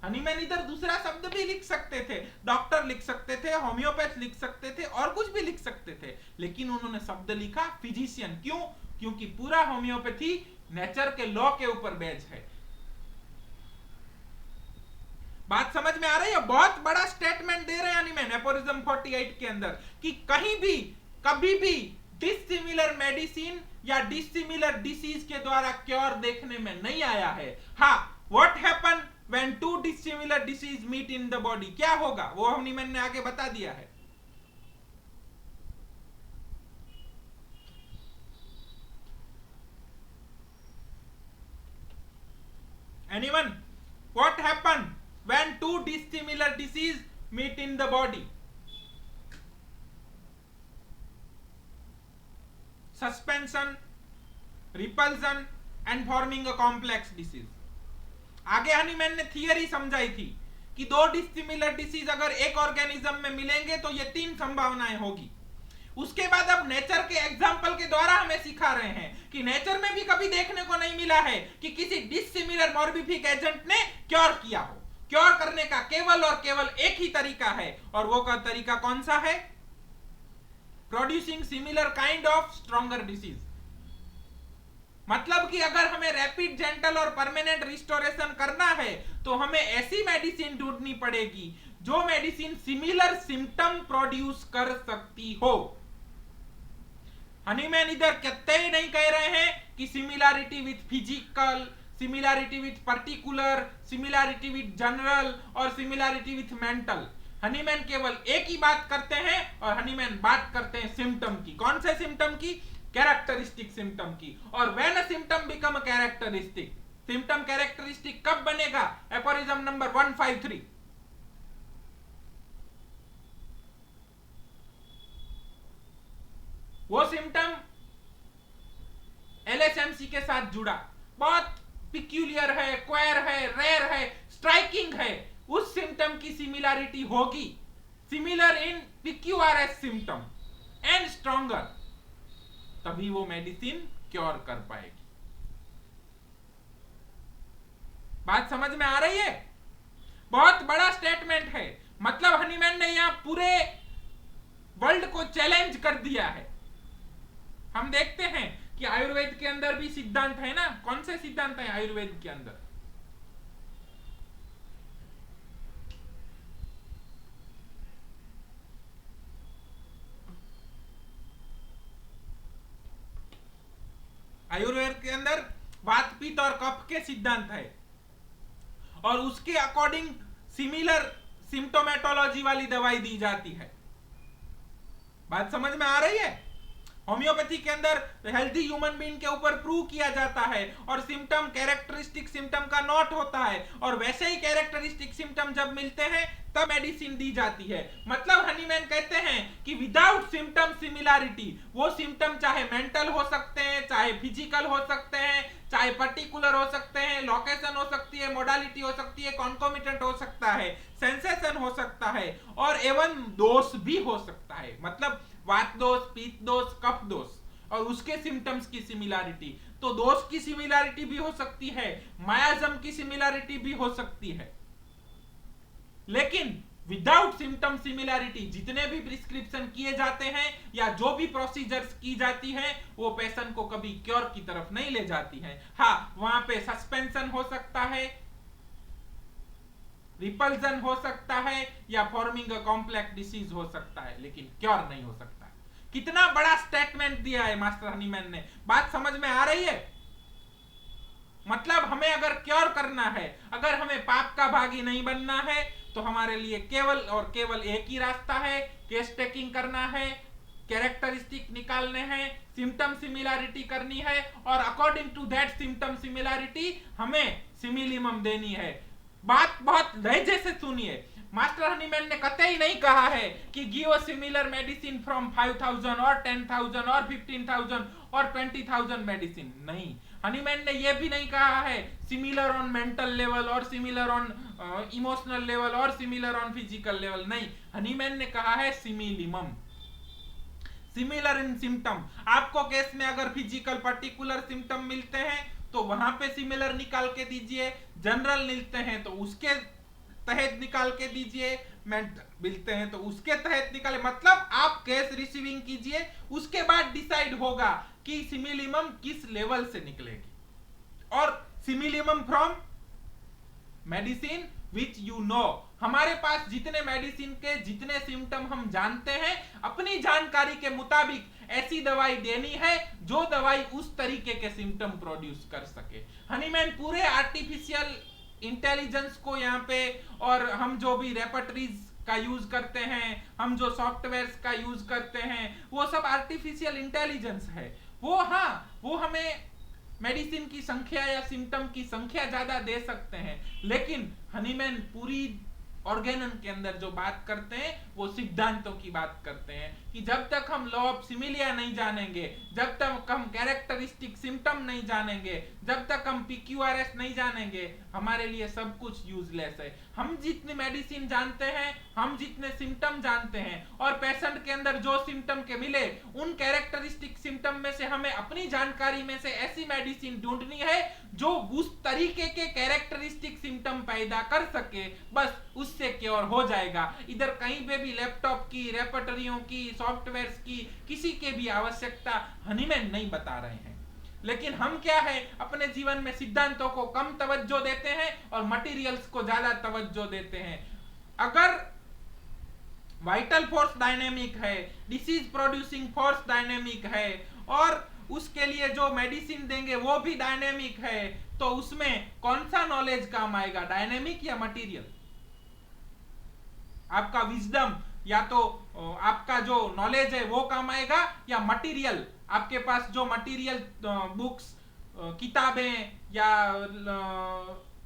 हनीमैन इधर दूसरा शब्द भी लिख सकते थे, डॉक्टर लिख सकते थे, होम्योपैथ लिख सकते थे और कुछ भी लिख सकते थे, लेकिन उन्होंने शब्द लिखा फिजिशियन। क्यों? क्योंकि पूरा होम्योपैथी नेचर के लॉ के ऊपर बेस्ड है। बात समझ में आ रही है? बहुत बड़ा स्टेटमेंट दे रहे हैं हनीमैन एपोरिज्म 48 के अंदर कि कहीं भी कभी भी डिसिमिलर मेडिसिन या डिसिमिलर डिसीज के द्वारा क्योर देखने में नहीं आया है। हाँ, what happen when two dissimilar disease meet in the body, क्या होगा वो हनीमैन ने आगे बता दिया है। Anyone? What happened when two dissimilar diseases meet in the body? Suspension, repulsion and forming a complex disease. आगे हनीमैन ने थियरी समझाई थी कि दो डिसिमिलर डिसीज अगर एक ऑर्गेनिज्म में मिलेंगे तो ये तीन संभावनाएं होगी। उसके बाद अब नेचर के एग्जाम्पल के द्वारा हमें सिखा रहे हैं कि नेचर में भी कभी देखने को नहीं मिला है कि किसी डिसिमिलर मॉर्बिफिक एजेंट ने क्योर किया हो। क्योर करने का केवल और केवल एक ही तरीका है, और वो का तरीका कौन सा है? Producing similar kind of stronger disease. मतलब कि अगर हमें रैपिड, जेंटल और परमानेंट रिस्टोरेशन करना है तो हमें ऐसी मेडिसिन ढूंढनी पड़ेगी जो मेडिसिन सिमिलर सिम्टम प्रोड्यूस कर सकती हो। हनीमैन इधर कहते ही नहीं कह रहे हैं कि similarity with physical, similarity with particular, similarity with general और सिमिलैरिटी विथ मेंटल। हनीमैन केवल एक ही बात करते हैं, और हनीमैन बात करते हैं सिम्टम की। कौन से सिम्टम की? कैरेक्टरिस्टिक सिम्टम की। और when a symptom become a characteristic, symptom characteristic कब बनेगा? एपोरिज्म नंबर 153। वो सिम्टम एलएसएमसी के साथ जुड़ा, बहुत पिक्यूलियर है, क्वेर है, रेयर है, स्ट्राइकिंग है, उस सिम्टम की सिमिलैरिटी होगी, similar in P Q R S symptom and stronger, तभी वो मेडिसिन क्योर कर पाएगी। बात समझ में आ रही है? बहुत बड़ा स्टेटमेंट है। मतलब हनीमैन ने यहां पूरे वर्ल्ड को चैलेंज कर दिया है। हम देखते हैं कि आयुर्वेद के अंदर भी सिद्धांत है ना। कौन से सिद्धांत है आयुर्वेद के अंदर? आयुर्वेद के अंदर वात, पित्त और कफ के सिद्धांत है, और उसके अकॉर्डिंग सिमिलर सिम्टोमेटोलॉजी वाली दवाई दी जाती है। बात समझ में आ रही है? होम्योपैथी के अंदर हेल्दी ह्यूमन बीइंग के ऊपर प्रूव किया जाता है, और सिम्टम कैरेक्टरिस्टिक सिम्टम का नॉट होता है, और वैसे ही कैरेक्टरिस्टिक सिम्टम जब मिलते हैं तब मेडिसिन दी जाती है। मतलब हनीमैन कहते हैं कि विदाउट सिम्टम सिमिलैरिटी, वो सिम्टम चाहे मेंटल हो सकते हैं, चाहे फिजिकल हो सकते हैं, चाहे पर्टिकुलर हो सकते हैं, लोकेशन हो सकती है, मोडालिटी हो सकती है, कॉन्कोमिटेंट हो सकता है, सेंसेशन हो सकता है, और एवं दोष भी हो सकता है। मतलब वात दोष, पित्त दोष, कफ दोष, और उसके सिम्टम्स की सिमिलैरिटी। तो दोष की सिमिलैरिटी भी हो सकती है, मायाजम की सिमिलैरिटी भी हो सकती है, लेकिन विदाउट सिम्टम सिमिलैरिटी जितने भी प्रिस्क्रिप्शन किए जाते हैं या जो भी प्रोसीजर्स की जाती हैं, वो पेशेंट को कभी क्योर की तरफ नहीं ले जाती हैं। हाँ, वहां पे सस्पेंशन हो सकता है, रिपल्जन हो सकता है, या फॉर्मिंग अ कॉम्प्लेक्स डिसीज हो सकता है, लेकिन क्योर नहीं हो सकता। कितना बड़ा स्टेटमेंट दिया है मास्टर हनीमैन ने। बात समझ में आ रही है? मतलब हमें अगर क्योर करना है, अगर हमें पाप का भागी नहीं बनना है, तो हमारे लिए केवल और केवल एक ही रास्ता है, केस टेकिंग करना है, कैरेक्टरिस्टिक निकालने हैं, सिम्टम सिमिलैरिटी करनी है, और according to that symptom similarity हमें सिमिलिमम देनी है। बात बहुत लहजे से सुनिए। मास्टर हनीमैन ने कतई नहीं कहा है कि give a similar medicine from 5000 और 10,000 और 15,000 और 20,000 मेडिसिन। नहीं, हनीमैन ने यह भी नहीं कहा है सिमिलर ऑन मेंटल लेवल और सिमिलर ऑन इमोशनल लेवल और सिमिलर ऑन फिजिकल लेवल। नहीं, हनीमैन ने कहा है सिमिलिमम, सिमिलर इन सिम्टम। आपको केस में अगर फिजिकल पर्टिकुलर सिम्टम मिलते हैं तो वहां पे सिमिलर निकाल के दीजिए, जनरल मिलते हैं तो उसके तहत निकाल के दीजिए, मेंटल मिलते हैं तो उसके तहत निकाले। मतलब आप केस रिसीविंग कीजिए, उसके बाद डिसाइड होगा कि सिमिलिमम किस लेवल से निकलेगी। और similimum from medicine which you know. हमारे पास जितने मेडिसिन के जितने सिम्टम हम जानते हैं, अपनी जानकारी के मुताबिक ऐसी दवाई देनी है जो दवाई उस तरीके के सिम्टम प्रोड्यूस कर सके। हनीमैन पूरे आर्टिफिशियल इंटेलिजेंस को यहाँ पे, और हम जो भी रेपर्टरीज का यूज करते हैं, हम जो सॉफ्टवेयर्स का यूज करते हैं, वो सब आर्टिफिशियल इंटेलिजेंस है। वो हाँ, वो हमें मेडिसिन की संख्या या सिम्टम की संख्या ज्यादा दे सकते हैं, लेकिन हनीमैन पूरी ऑर्गेनन के अंदर जो बात करते हैं वो सिद्धांतों की बात करते हैं कि जब तक हम लॉ ऑफ सिमिलिया नहीं जानेंगे, जब तक हम कैरेक्टरिस्टिक सिम्टम नहीं जानेंगे, जब तक हम पीक्यूआरएस नहीं जानेंगे, हमारे लिए सब कुछ यूजलेस है। हम जितनी मेडिसिन जानते हैं, हम जितने सिम्टम जानते हैं और पेशेंट के अंदर जो सिम्टम के मिले, उन कैरेक्टरिस्टिक सिम्टम में से हमें अपनी जानकारी में से ऐसी मेडिसिन ढूंढनी है जो उस तरीके के कैरेक्टरिस्टिक सिम्टम पैदा कर सके, बस उससे क्योर हो जाएगा। इधर कहीं पे भी लैपटॉप की, रेपर्टरियों की, सॉफ्टवेयर्स की किसी के भी आवश्यकता हनीमैन नहीं बता रहे हैं। लेकिन हम क्या है, अपने जीवन में सिद्धांतों को कम तवज्जो देते हैं और मटेरियल्स को ज्यादा तवज्जो देते हैं। अगर वाइटल फोर्स डायनेमिक है, डिसीज प्रोड्यूसिंग फोर्स डायनेमिक है और उसके लिए जो मेडिसिन देंगे वो भी डायनेमिक है, तो उसमें कौन सा नॉलेज काम आएगा, डायनेमिक या मटेरियल? आपका विजडम या तो आपका जो नॉलेज है वो काम आएगा, या मटेरियल, आपके पास जो मटेरियल बुक्स, किताबें या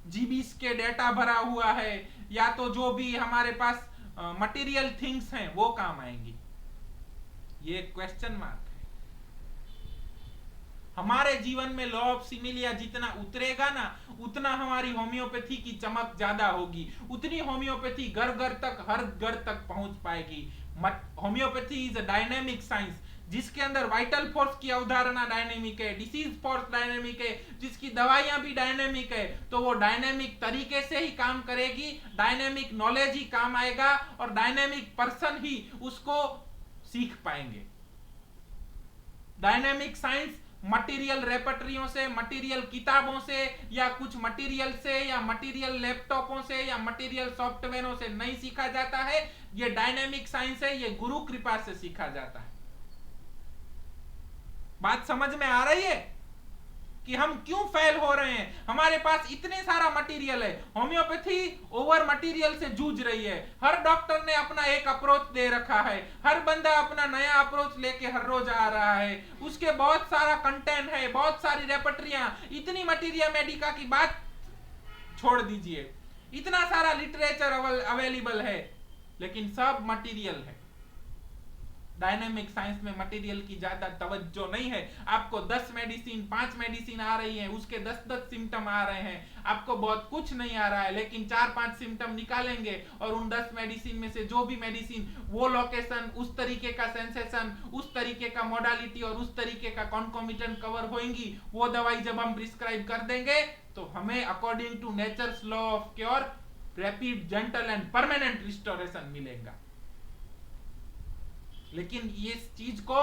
जीबीस के डेटा भरा हुआ है, या तो जो भी हमारे पास मटेरियल थिंग्स हैं वो काम आएंगी? ये क्वेश्चन मार्क है। हमारे जीवन में लॉ ऑफ सिमिलिया जितना उतरेगा ना, उतना हमारी होम्योपैथी की चमक ज्यादा होगी, उतनी होम्योपैथी घर घर तक, हर घर तक पहुंच पाएगी। Homeopathy is a dynamic science जिसके अंदर वाइटल फोर्स की अवधारणा डायनेमिक है, डिसीज फोर्स डायनेमिक है, जिसकी दवाइयां भी डायनेमिक है, तो वो डायनेमिक तरीके से ही काम करेगी, डायनेमिक नॉलेज ही काम आएगा और डायनेमिक पर्सन ही उसको सीख पाएंगे। डायनेमिक साइंस मटेरियल रेपर्टरियों से, मटेरियल किताबों से या कुछ मटेरियल से या मटेरियल लैपटॉपों से या मटेरियल सॉफ्टवेयरों से नहीं सीखा जाता है। ये डायनेमिक साइंस है, ये गुरु कृपा से सीखा जाता है। बात समझ में आ रही है कि हम क्यों फेल हो रहे हैं? हमारे पास इतने सारा मटेरियल है, होम्योपैथी ओवर मटेरियल से जूझ रही है। हर डॉक्टर ने अपना एक अप्रोच दे रखा है, हर बंदा अपना नया अप्रोच लेके हर रोज आ रहा है, उसके बहुत सारा कंटेंट है, बहुत सारी रेपर्टरियां, इतनी मटेरियल मेडिका की बात छोड़ दीजिए, इतना सारा लिटरेचर अवेलेबल है, लेकिन सब मटेरियल है। डायनेमिक साइंस में मटेरियल की ज्यादा तवज्जो नहीं है। आपको 10 मेडिसिन, 5 मेडिसिन आ रही हैं, उसके 10-10 सिम्टम आ रहे हैं, आपको बहुत कुछ नहीं आ रहा है, लेकिन 4-5 सिम्टम निकालेंगे और उन 10 मेडिसिन में से जो भी मेडिसिन वो लोकेशन, उस तरीके का सेंसेशन, उस तरीके का मोडालिटी और उस तरीके का कॉन्कोमिटेंट कवर होंगी, वो दवाई जब हम प्रिस्क्राइब कर देंगे तो हमें according to nature's law of cure rapid, gentle and permanent restoration मिलेगा। लेकिन ये चीज को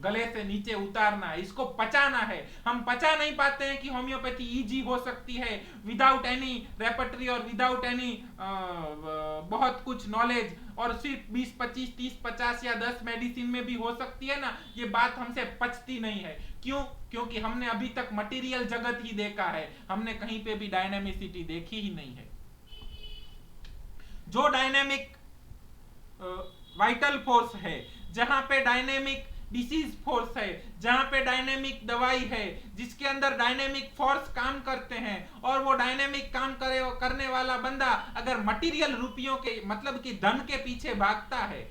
गले से नीचे उतारना है, इसको पचाना है। हम पचा नहीं पाते हैं कि होम्योपैथी इजी हो सकती है विदाउट एनी रेपर्टरी और विदाउट एनी बहुत कुछ नॉलेज, और सिर्फ 20, 25, 30, 50 या 10 मेडिसिन में भी हो सकती है ना, ये बात हमसे पचती नहीं है। क्यों? क्योंकि हमने अभी तक मटेरियल जगत ही देखा है, हमने कहीं पे भी डायनेमिसिटी देखी ही नहीं है। जो डायनेमिक वाइटल फोर्स है, जहां पे डायनेमिक डिसीज फोर्स है, जहां पे डायनेमिक दवाई है, जिसके अंदर डायनेमिक फोर्स काम करते हैं, और वो डायनेमिक काम करने वाला बंदा अगर मटेरियल रुपयों के, मतलब कि धन के पीछे भागता है,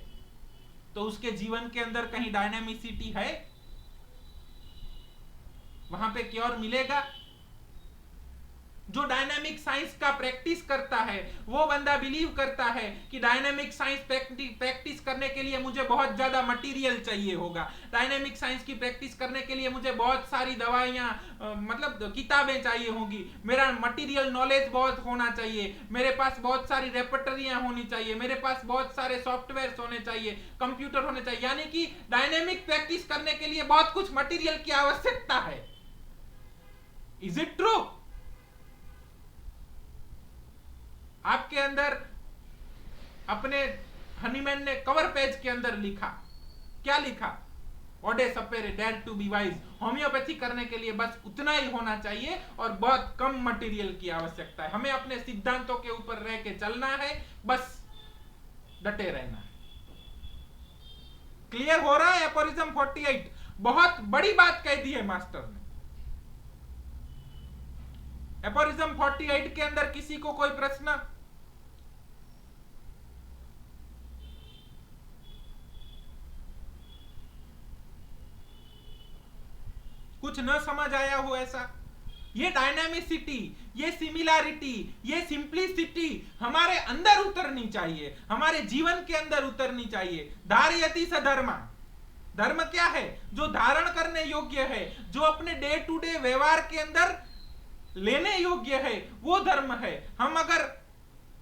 तो उसके जीवन के अंदर कहीं डायनेमिसिटी है? वहां पे क्योर मिलेगा? जो डायनेमिक साइंस का प्रैक्टिस करता है वो बंदा बिलीव करता है कि डायनेमिक साइंस प्रैक्टिस करने के लिए मुझे बहुत ज्यादा मटेरियल चाहिए होगा, डायनेमिक साइंस की प्रैक्टिस करने के लिए मुझे बहुत सारी दवाइयां, मतलब किताबें चाहिए होंगी, मेरा मटेरियल नॉलेज बहुत होना चाहिए, मेरे पास बहुत सारी रेपर्टरियां होनी चाहिए, मेरे पास बहुत सारे सॉफ्टवेयर होने चाहिए, कंप्यूटर होने चाहिए। यानी कि डायनेमिक प्रैक्टिस करने के लिए बहुत कुछ मटेरियल की आवश्यकता है। Is it true? आपके अंदर अपने हनीमैन ने कवर पेज के अंदर लिखा, क्या लिखा? ओडे सपेरे dare to be wise. Homoeopathy करने के लिए बस उतना ही होना चाहिए और बहुत कम मटेरियल की आवश्यकता है। हमें अपने सिद्धांतों के ऊपर रह के चलना है, बस डटे रहना है। क्लियर हो रहा है? एपोरिज्म 48 बहुत बड़ी बात कह दी है मास्टर ने। एपोरिज्म 48 के अंदर किसी को कोई प्रश्न? कुछ न समझ आया हो ऐसा? ये डायनामिसिटी, ये सिमिलैरिटी, ये सिंप्लिसिटी हमारे अंदर उतरनी चाहिए, हमारे जीवन के अंदर उतरनी चाहिए। धारयति स धर्म, धर्म क्या है? जो धारण करने योग्य है, जो अपने डे टू डे व्यवहार के अंदर लेने योग्य है, वो धर्म है। हम अगर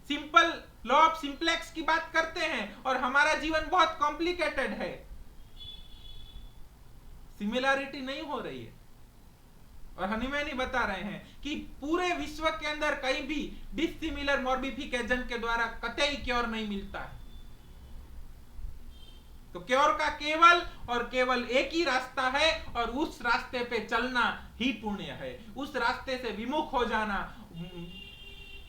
सिंपल लॉ ऑफ सिंप्लेक्स की बात करते हैं और हमारा जीवन बहुत कॉम्प्लिकेटेड है, सिमिलैरिटी नहीं हो रही है। और हनीमैन ही बता रहे हैं कि पूरे विश्व के अंदर कहीं भी डिसिमिलर मॉर्बिफिकेशन के द्वारा कतई क्योर नहीं मिलता है। तो क्योर का केवल और केवल एक ही रास्ता है, और उस रास्ते पे चलना ही पुण्य है। उस रास्ते से विमुख हो जाना,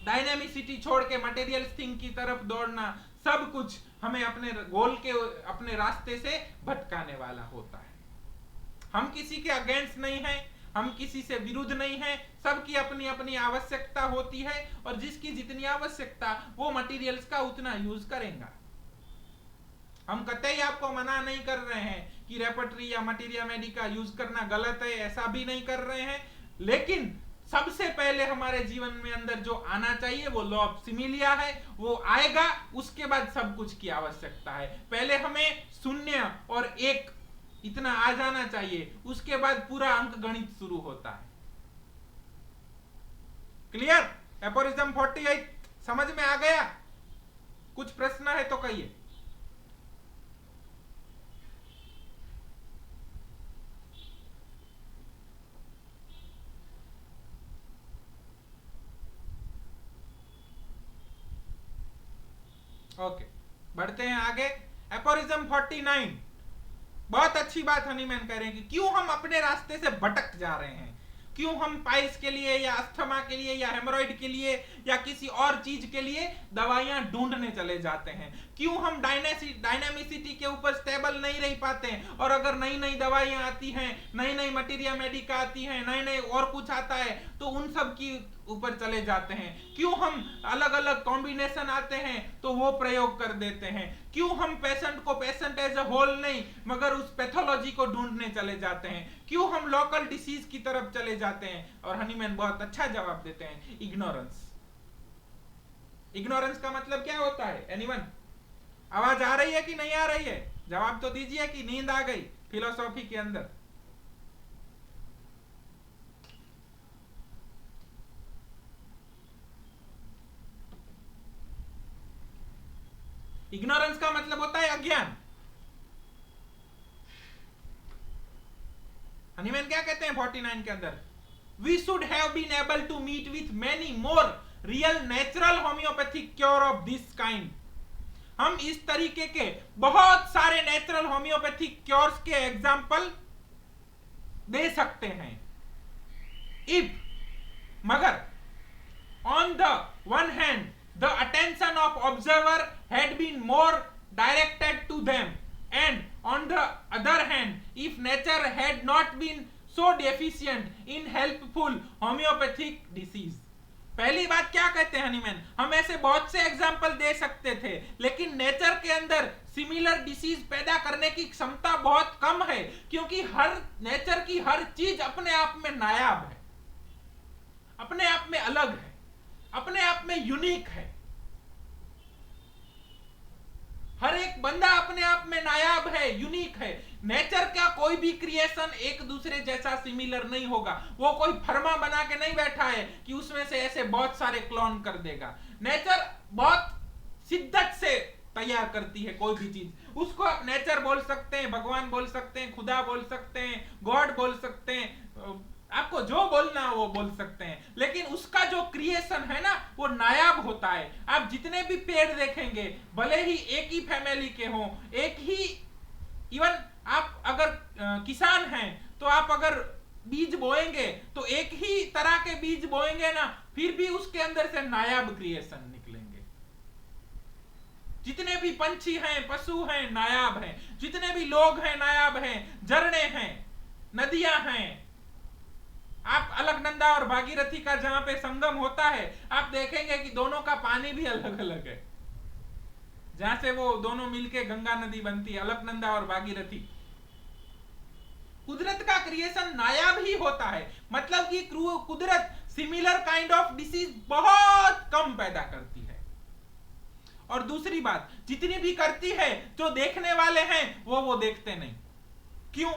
डायनामिसिटी छोड़ के मटेरियल थिंग की तरफ दौड़ना, सब कुछ हमें अपने गोल के, अपने रास्ते से भटकाने वाला होता है। हम किसी के अगेंस्ट नहीं हैं, हम किसी से विरुद्ध नहीं हैं, सबकी अपनी अपनी आवश्यकता होती है, और जिसकी जितनी आवश्यकता वो मटेरियल्स का उतना यूज करेगा। हम कतई आपको मना नहीं कर रहे हैं कि रेपर्टरी या मटेरिया मेडिका यूज करना गलत है, ऐसा भी नहीं कर रहे हैं। लेकिन सबसे पहले हमारे जीवन में अंदर जो आना चाहिए वो लॉ ऑफ सिमिलिया है, वो आएगा, उसके बाद सब कुछ की आवश्यकता है। पहले हमें शून्य और एक इतना आ जाना चाहिए, उसके बाद पूरा अंक गणित शुरू होता है। क्लियर? एपोरिज्म 48 समझ में आ गया? कुछ प्रश्न है तो कहिए। ओके, बढ़ते हैं आगे। एपोरिज्म 49, बहुत अच्छी बात हनीमैन कह रहे हैं कि क्यों हम अपने रास्ते से भटक जा रहे हैं, क्यों हम पाइल्स के लिए या अस्थमा के लिए या हेमोरॉइड के लिए या किसी और चीज के लिए दवाइयां ढूंढने चले जाते हैं, क्यों हम डायनामिसिटी के ऊपर स्टेबल नहीं रह पाते हैं, और अगर नई नई दवाइयां आती हैं, नई नई मटेरिया मेडिका आती हैं, नए नए और कुछ आता है तो उन सब की ऊपर चले जाते हैं, क्यों हम अलग अलग कॉम्बिनेशन आते हैं तो वो प्रयोग कर देते हैं, क्यों हम पेशेंट को पेशेंट एज अ होल नहीं मगर उस पैथोलॉजी को ढूंढने चले जाते हैं, क्यों हम लोकल डिसीज की तरफ चले जाते हैं। और हनीमैन बहुत अच्छा जवाब देते हैं, इग्नोरेंस। इग्नोरेंस का मतलब क्या होता है? एनीवन? आवाज आ रही है कि नहीं आ रही है? जवाब तो दीजिए कि नींद आ गई फिलोसॉफी के अंदर। इग्नोरेंस का मतलब होता है अज्ञान। हनीमैन क्या कहते हैं 49 के अंदर? We should have been able to meet with many more real natural homeopathic cure of this kind. हम इस तरीके के बहुत सारे नेचुरल होम्योपैथिक क्योर्स के एग्जाम्पल दे सकते हैं। इफ, मगर, on the one hand the attention of observer had been more directed to them, and on the other hand if nature had not been so deficient in helpful homeopathic disease। पहली बात क्या कहते हैं Hahnemann? हम ऐसे बहुत से example दे सकते थे, लेकिन नेचर के अंदर सिमिलर डिसीज पैदा करने की क्षमता बहुत कम है, क्योंकि हर नेचर की हर चीज अपने आप में नायाब है, अपने आप में अलग है, अपने आप में यूनिक है। हर एक बंदा अपने आप में नायाब है, यूनिक है। नेचर का कोई भी क्रिएशन एक दूसरे जैसा सिमिलर नहीं होगा। वो कोई फर्मा बना के नहीं बैठा है कि उसमें से ऐसे बहुत सारे क्लोन कर देगा। नेचर बहुत शिद्दत से तैयार करती है कोई भी चीज। उसको आप नेचर बोल सकते हैं, भगवान बोल सकते हैं, खुदा बोल सकते हैं, गॉड बोल सकते हैं, आपको जो बोलना वो बोल सकते हैं, लेकिन उसका जो क्रिएशन है ना वो नायाब होता है। आप जितने भी पेड़ देखेंगे, भले ही एक ही फैमिली के हों, एक ही, इवन आप अगर किसान हैं तो आप अगर बीज बोएंगे तो एक ही तरह के बीज बोएंगे ना, फिर भी उसके अंदर से नायाब क्रिएशन निकलेंगे। जितने भी पंछी हैं, पशु हैं, नायाब हैं। जितने भी लोग हैं नायाब हैं, झरने हैं, नदियां हैं। आप अलग अलकनंदा और भागीरथी का जहां पे संगम होता है, आप देखेंगे कि दोनों का पानी भी अलग अलग है, जहां से वो दोनों मिलके गंगा नदी बनती है, अलकनंदा और भागीरथी। कुदरत का क्रिएशन नायाब ही होता है, मतलब कि कुदरत सिमिलर काइंड ऑफ डिसीज बहुत कम पैदा करती है। और दूसरी बात, जितनी भी करती है जो देखने वाले हैं वो देखते नहीं। क्यों?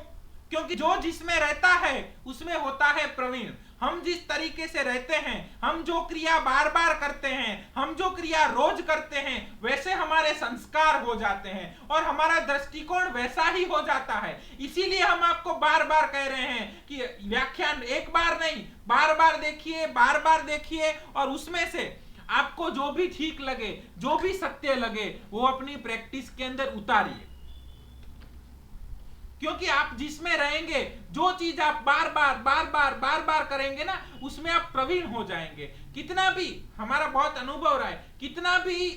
क्योंकि जो जिसमें रहता है उसमें होता है प्रवीण। हम जिस तरीके से रहते हैं, हम जो क्रिया बार बार करते हैं, हम जो क्रिया रोज करते हैं, वैसे हमारे संस्कार हो जाते हैं और हमारा दृष्टिकोण वैसा ही हो जाता है। इसीलिए हम आपको बार बार कह रहे हैं कि व्याख्यान एक बार नहीं, बार बार देखिए, बार बार देखिए, और उसमें से आपको जो भी ठीक लगे, जो भी सत्य लगे, वो अपनी प्रैक्टिस के अंदर उतारिए। क्योंकि आप जिसमें रहेंगे, जो चीज आप बार बार करेंगे ना, उसमें आप प्रवीण हो जाएंगे। कितना भी, हमारा बहुत अनुभव रहा है, कितना भी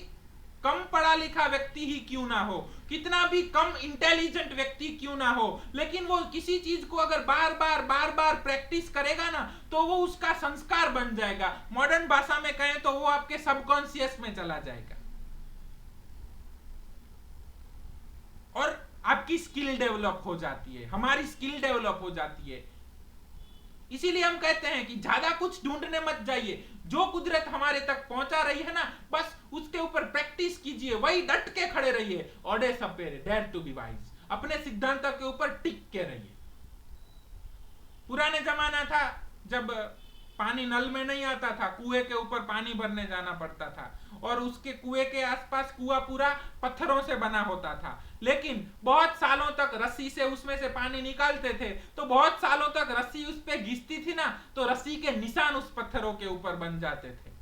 कम पढ़ा लिखा व्यक्ति ही क्यों ना हो, कितना भी कम इंटेलिजेंट व्यक्ति क्यों ना हो, लेकिन वो किसी चीज को अगर बार बार प्रैक्टिस करेगा ना, तो वो उसका संस्कार बन जाएगा। मॉडर्न भाषा में कहें तो वो आपके सबकॉन्शियस में चला जाएगा और आपकी स्किल डेवलप हो जाती है, हमारी स्किल डेवलप हो जाती है। इसीलिए हम कहते हैं कि ज्यादा कुछ ढूंढने मत जाइए, जो कुदरत हमारे तक पहुंचा रही है ना, बस उसके ऊपर प्रैक्टिस कीजिए, वही डट के खड़े रहिए। ऑडे सपेरे, डेयर टू बी वाइज, अपने सिद्धांतों के ऊपर टिक के रहिए। पुराने जमाना था जब पानी नल में नहीं आता था, कुएं के ऊपर पानी भरने जाना पड़ता था, और उसके कुएं के आसपास कुआं पूरा पत्थरों से बना होता था। लेकिन बहुत सालों तक रस्सी से उसमें से पानी निकालते थे, तो बहुत सालों तक रस्सी उस पे घिसती थी ना, तो रस्सी के निशान उस पत्थरों के ऊपर बन जाते थे।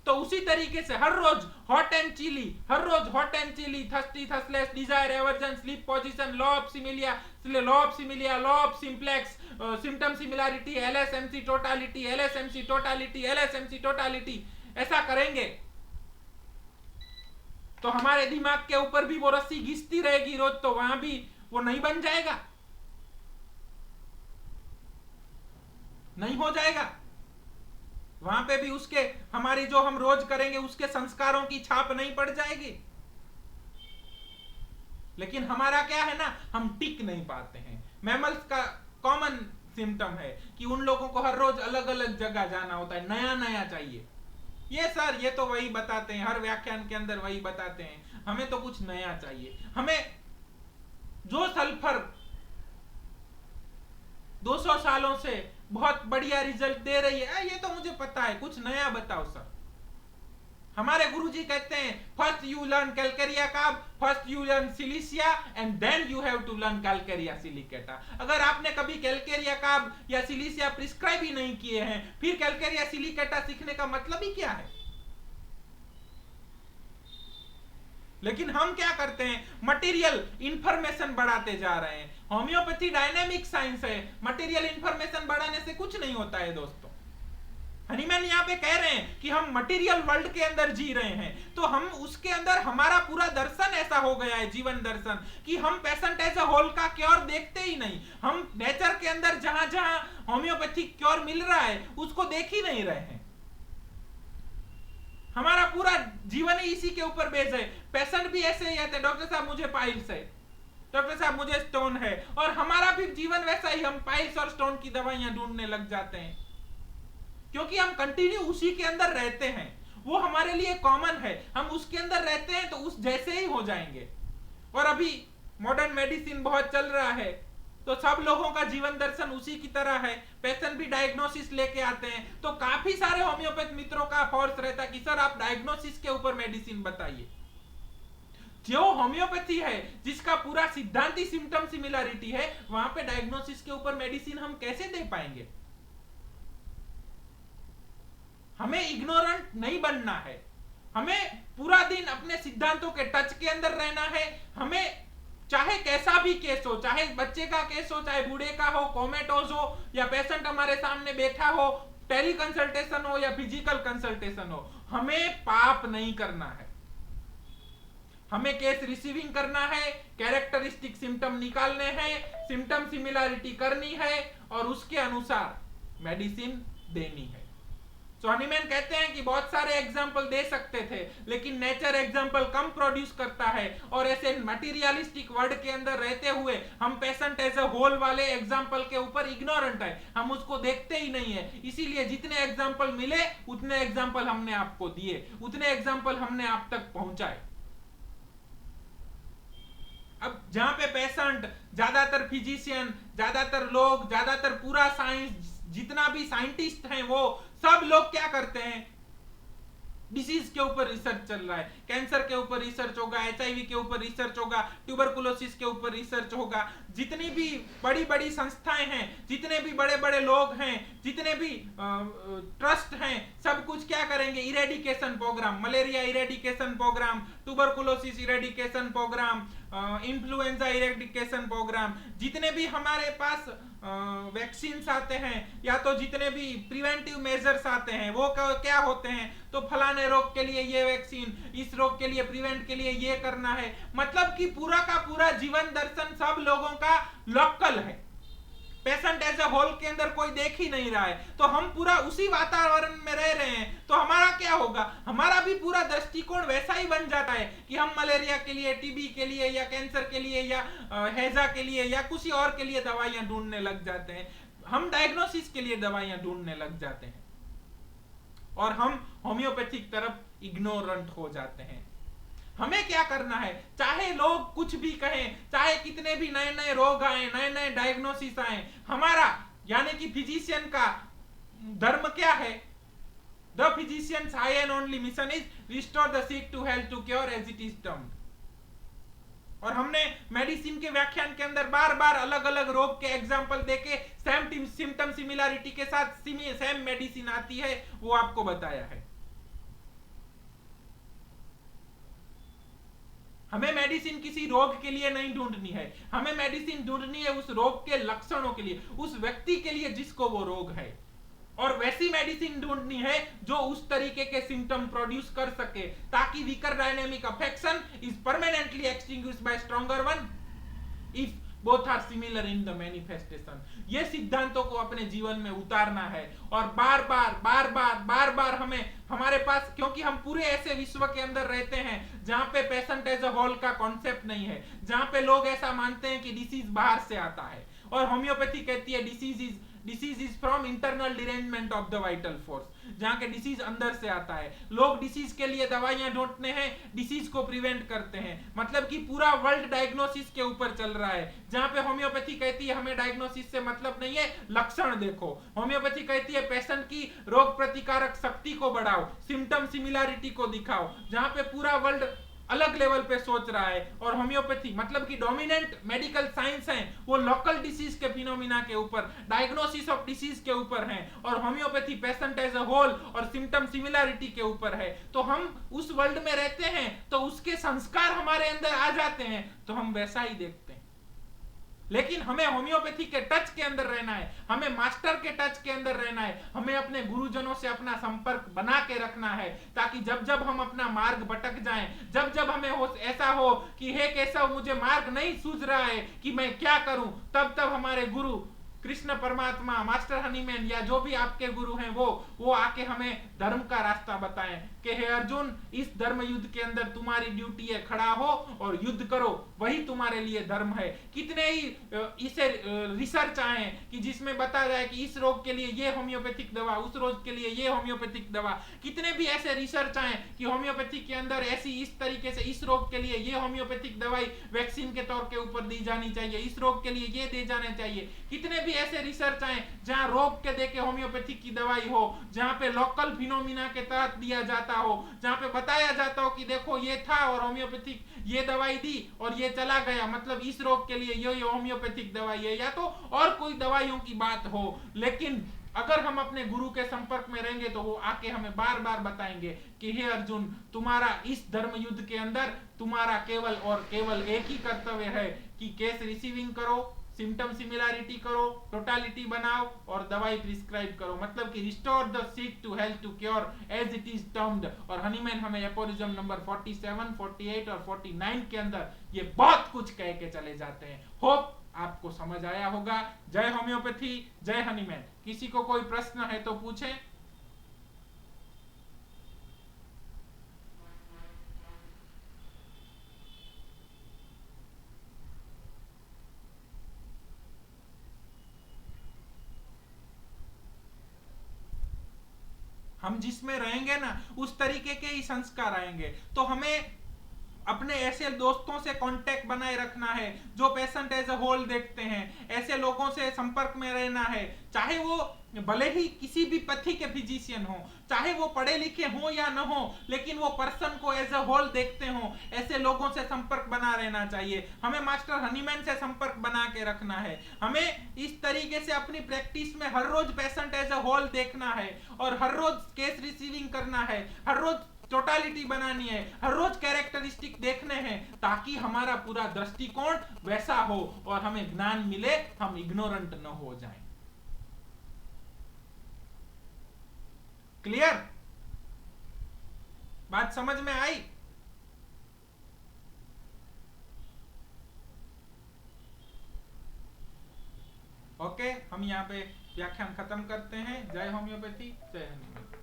तो उसी तरीके से हर रोज हॉट एंड चिली, हर रोज hot and chilly, thirsty, thirstless, desire, aversion, sleep position, law of similia, law of simplex, symptom similarity, LSMC totality, LSMC totality, LSMC totality, ऐसा करेंगे तो हमारे दिमाग के ऊपर भी वो रस्सी घिसती रहेगी रोज, तो वहां भी वो नहीं बन जाएगा, नहीं हो जाएगा। वहां पे भी उसके, हमारी जो हम रोज करेंगे उसके संस्कारों की छाप नहीं पड़ जाएगी। लेकिन हमारा क्या है ना, हम टिक नहीं पाते हैं। मैमल्स का कॉमन सिम्टम है कि उन लोगों को हर रोज अलग अलग जगह जाना होता है, नया नया चाहिए। ये सर, ये तो वही बताते हैं, हर व्याख्यान के अंदर वही बताते हैं, हमें तो कुछ नया चाहिए। हमें जो सल्फर 200 सालों से बहुत बढ़िया रिजल्ट दे रही है, ये तो मुझे पता है, कुछ नया बताओ सर। हमारे गुरुजी कहते हैं, first you learn calcarea carb, first you learn silicea, and then you have to learn calcarea silicata. अगर आपने कभी कैलकेरिया कार्ब या सिलिसिया प्रिस्क्राइब ही नहीं किए हैं, फिर कैलकेरिया सिलिकेटा सीखने का मतलब ही क्या है? लेकिन हम क्या करते हैं, मटेरियल इंफॉर्मेशन बढ़ाते जा रहे हैं। होम्योपैथी डायनेमिक साइंस है, मटेरियल इंफॉर्मेशन बढ़ाने से कुछ नहीं होता है दोस्तों। हनीमैन यहाँ पे कह रहे हैं कि हम मटेरियल वर्ल्ड के अंदर जी रहे हैं, तो हम उसके अंदर, हमारा पूरा दर्शन ऐसा हो गया है, जीवन दर्शन, कि हम पेशेंट एज अ होल का क्योर देखते ही नहीं। हम नेचर के अंदर जहां जहां होम्योपैथिक क्योर मिल रहा है उसको देख ही नहीं रहे हैं। हमारा पूरा जीवन ही इसी के ऊपर बेस है। पेशेंट भी ऐसे ही आते हैं, डॉक्टर साहब मुझे पाइल्स है, डॉक्टर साहब मुझे स्टोन है, और हमारा भी जीवन वैसा ही, हम पाइल्स और स्टोन की दवाइयां ढूंढने लग जाते हैं, क्योंकि हम कंटिन्यू उसी के अंदर रहते हैं। वो हमारे लिए कॉमन है, हम उसके अंदर रहते हैं तो उस जैसे ही हो जाएंगे। और अभी मॉडर्न मेडिसिन बहुत चल रहा है, तो सब लोगों का जीवन दर्शन उसी की तरह है। पेशेंट भी डायग्नोसिस लेके आते हैं, तो काफी सारे होम्योपैथ मित्रों का फोर्स रहता है कि सर आप डायग्नोसिस के ऊपर मेडिसिन बताइए। जो होम्योपैथी है, जिसका पूरा सिद्धांती सिम्टम सिमिलैरिटी है, वहां पे डायग्नोसिस के ऊपर मेडिसिन हम कैसे दे पाएंगे? हमें इग्नोरेंट नहीं बनना है, हमें पूरा दिन अपने सिद्धांतों के टच के अंदर रहना है। हमें चाहे कैसा भी केस हो, चाहे बच्चे का केस हो, चाहे बूढ़े का हो, कोमेटोज हो, या पेशेंट हमारे सामने बैठा हो, टेली कंसल्टेशन हो या फिजिकल कंसल्टेशन हो, हमें पाप नहीं करना है। हमें केस रिसीविंग करना है, कैरेक्टरिस्टिक सिम्टम निकालने हैं, सिम्टम सिमिलैरिटी करनी है, और उसके अनुसार मेडिसिन देनी है। सो हनीमैन कहते हैं कि बहुत सारे एग्जाम्पल दे सकते थे, लेकिन नेचर एग्जाम्पल कम प्रोड्यूस करता है, और ऐसे मटीरियलिस्टिक वर्ड के अंदर रहते हुए हम पेशेंट एज अ होल वाले एग्जाम्पल के ऊपर इग्नोरेंट है, हम उसको देखते ही नहीं है। इसीलिए जितने एग्जाम्पल मिले उतने एग्जाम्पल हमने आपको दिए, उतने एग्जाम्पल हमने आप तक पहुंचाए। अब जहां पे पेशेंट, ज्यादातर फिजिशियन, ज्यादातर लोग, ज्यादातर पूरा साइंस, जितना भी साइंटिस्ट हैं वो सब लोग क्या करते हैं, डिसीज के ऊपर रिसर्च चल रहा है, कैंसर के ऊपर रिसर्च होगा, एचआईवी के ऊपर रिसर्च होगा, ट्यूबरकुलोसिस के ऊपर रिसर्च होगा। जितनी भी बड़ी बड़ी संस्थाएं हैं, जितने भी बड़े बड़े लोग हैं, जितने भी ट्रस्ट हैं, सब कुछ क्या करेंगे, eradication program, malaria eradication program, tuberculosis eradication program, influenza eradication program, जितने भी हमारे पास वैक्सीन आते हैं या तो जितने भी प्रिवेंटिव मेजर्स आते हैं वो क्या होते हैं, तो फलाने रोग के लिए ये वैक्सीन, इस रोग के लिए प्रिवेंट के लिए ये करना है। मतलब कि पूरा का पूरा जीवन दर्शन सब लोगों का लोकल है, पेशेंट एज अ होल के अंदर कोई देख ही नहीं रहा है। तो हम पूरा उसी वातावरण में रह रहे हैं, तो हमारा क्या होगा, हमारा भी पूरा दृष्टिकोण वैसा ही बन जाता है कि हम मलेरिया के लिए, टीबी के लिए, या कैंसर के लिए, या हैजा के लिए, या किसी और के लिए दवाइयां ढूंढने लग जाते हैं। हम डायग्नोसिस के लिए दवाइयां ढूंढने लग जाते हैं और हम होम्योपैथिक तरफ इग्नोरेंट हो जाते हैं। हमें क्या करना है, चाहे लोग कुछ भी कहें, चाहे कितने भी नए नए रोग आए, नए नए डायग्नोसिस आए, हमारा यानी कि फिजिशियन का धर्म क्या है, the physicians high and only mission is restore the sick to health to cure as it is termed. और हमने मेडिसिन के व्याख्यान के अंदर बार बार अलग अलग रोग के एग्जाम्पल देके सेम सिम्टम सिमिलरिटी के साथ सेम मेडिसिन आती है वो आपको बताया है। हमें मेडिसिन किसी रोग के लिए नहीं ढूंढनी है, हमें मेडिसिन ढूंढनी है उस रोग के लक्षणों के लिए, उस व्यक्ति के लिए जिसको वो रोग है, और वैसी मेडिसिन ढूंढनी है जो उस तरीके के सिम्टम प्रोड्यूस कर सके, ताकि weaker dynamic affection is permanently extinguished by stronger one if both are similar in the manifestation. ये सिद्धांतों को अपने जीवन में उतारना है और बार बार हमें हमारे पास, क्योंकि हम पूरे ऐसे विश्व के अंदर रहते हैं जहां पे पेशेंट एज अ होल का कॉन्सेप्ट नहीं है, जहां पे लोग ऐसा मानते हैं कि डिसीज बाहर से आता है, और होम्योपैथी कहती है disease is from internal derangement of the vital force, जहां के डिसीज अंदर से आता है। लोग डिसीज के लिए दवाइयां ढूंढते हैं, डिसीज को प्रिवेंट करते हैं, मतलब कि पूरा वर्ल्ड डायग्नोसिस के ऊपर चल रहा है, जहां पे होम्योपैथी कहती है हमें डायग्नोसिस से मतलब नहीं है, लक्षण देखो। होम्योपैथी कहती है पेशेंट की रोग प्रतिकारक शक्ति को बढ़ाओ, सिम्टम सिमिलरिटी को दिखाओ, जहां पे पूरा वर्ल्ड अलग लेवल पे सोच रहा है। और होम्योपैथी मतलब कि डोमिनेंट मेडिकल साइंस है वो लोकल डिसीज के फिनोमिना के ऊपर, डायग्नोसिस ऑफ डिसीज के ऊपर है, और homeopathy patient as a whole और सिम्टम सिमिलरिटी के ऊपर है। तो हम उस वर्ल्ड में रहते हैं तो उसके संस्कार हमारे अंदर आ जाते हैं तो हम वैसा ही देखते हैं। लेकिन हमें होम्योपैथी के टच के अंदर रहना है, हमें मास्टर के टच के अंदर रहना है, हमें अपने गुरुजनों से अपना संपर्क बना के रखना है, ताकि जब जब हम अपना मार्ग भटक जाएं, जब जब हमें ऐसा हो कि हे केशव मुझे मार्ग नहीं सूझ रहा है कि मैं क्या करूं, तब तब हमारे गुरु कृष्ण परमात्मा, मास्टर हनीमैन या जो भी आपके गुरु हैं वो आके हमें धर्म का रास्ता बताएं कि हे अर्जुन, इस धर्म युद्ध के अंदर तुम्हारी ड्यूटी है, खड़ा हो और युद्ध करो, वही तुम्हारे लिए धर्म है। कितने ही इसे रिसर्च आए कि जिसमें बताया जाए कि इस रोग के लिए ये होम्योपैथिक दवा, उस रोग के लिए ये होम्योपैथिक दवा, कितने भी ऐसे रिसर्च आए कि होम्योपैथी के अंदर ऐसी इस तरीके से इस रोग के लिए ये होम्योपैथिक दवाई वैक्सीन के तौर के ऊपर दी जानी चाहिए, इस रोग के लिए ये दे जाने चाहिए। कितने भी ऐसे रिसर्च आए जहां रोग के देके होम्योपैथिक की दवाई हो, जहां पे लोकल फिनोमिना के तहत दिया जाता हो, जहां पे बताया जाता हो कि देखो ये था और होम्योपैथिक ये दवाई दी और ये चला गया, मतलब इस रोग के लिए ये होम्योपैथिक दवाई है, या तो और कोई दवाइयों की बात हो। लेकिन अगर हम अपने गुरु के संपर्क में रहेंगे तो वो आके हमें बार बार बताएंगे कि हे अर्जुन, तुम्हारा इस धर्म युद्ध के अंदर तुम्हारा केवल और केवल एक ही कर्तव्य है कि केस रिसीविंग करो, सिम्टम सिमिलरिटी करो, टोटालिटी बनाओ और दवाई प्रिस्क्राइब करो, मतलब कि restore the sick to health to cure as it is termed. और हनीमैन हमें एपोरिज्म नंबर 47, 48 और 49 के अंदर ये बहुत कुछ कह के चले जाते हैं। होप आपको समझ आया होगा। जय होम्योपैथी, जय हनीमैन। किसी को कोई प्रश्न है तो पूछे। हम जिसमें रहेंगे ना उस तरीके के ही संस्कार आएंगे। तो हमें अपने ऐसे दोस्तों से कांटेक्ट बनाए रखना है जो पेशेंट एज अ होल देखते हैं। ऐसे लोगों से संपर्क में रहना है, चाहे वो भले ही किसी भी पथी के फिजिशियन हो, चाहे वो पढ़े लिखे हो या न हो, लेकिन वो पर्सन को एज अ होल देखते हो। ऐसे लोगों से संपर्क बना रहना चाहिए। हमें मास्टर हनीमैन से संपर्क बना के रखना है। हमें इस तरीके से अपनी प्रैक्टिस में हर रोज पेशेंट एज अ होल देखना है और हर रोज केस रिसीविंग करना है, हर रोज टोटालिटी बनानी है, हर रोज कैरेक्टरिस्टिक देखने हैं, ताकि हमारा पूरा दृष्टिकोण वैसा हो और हमें ज्ञान मिले, हम इग्नोरेंट न हो जाएं। क्लियर? बात समझ में आई? ओके, हम यहाँ पे व्याख्यान खत्म करते हैं। जय होम्योपैथी, जय हनुमान।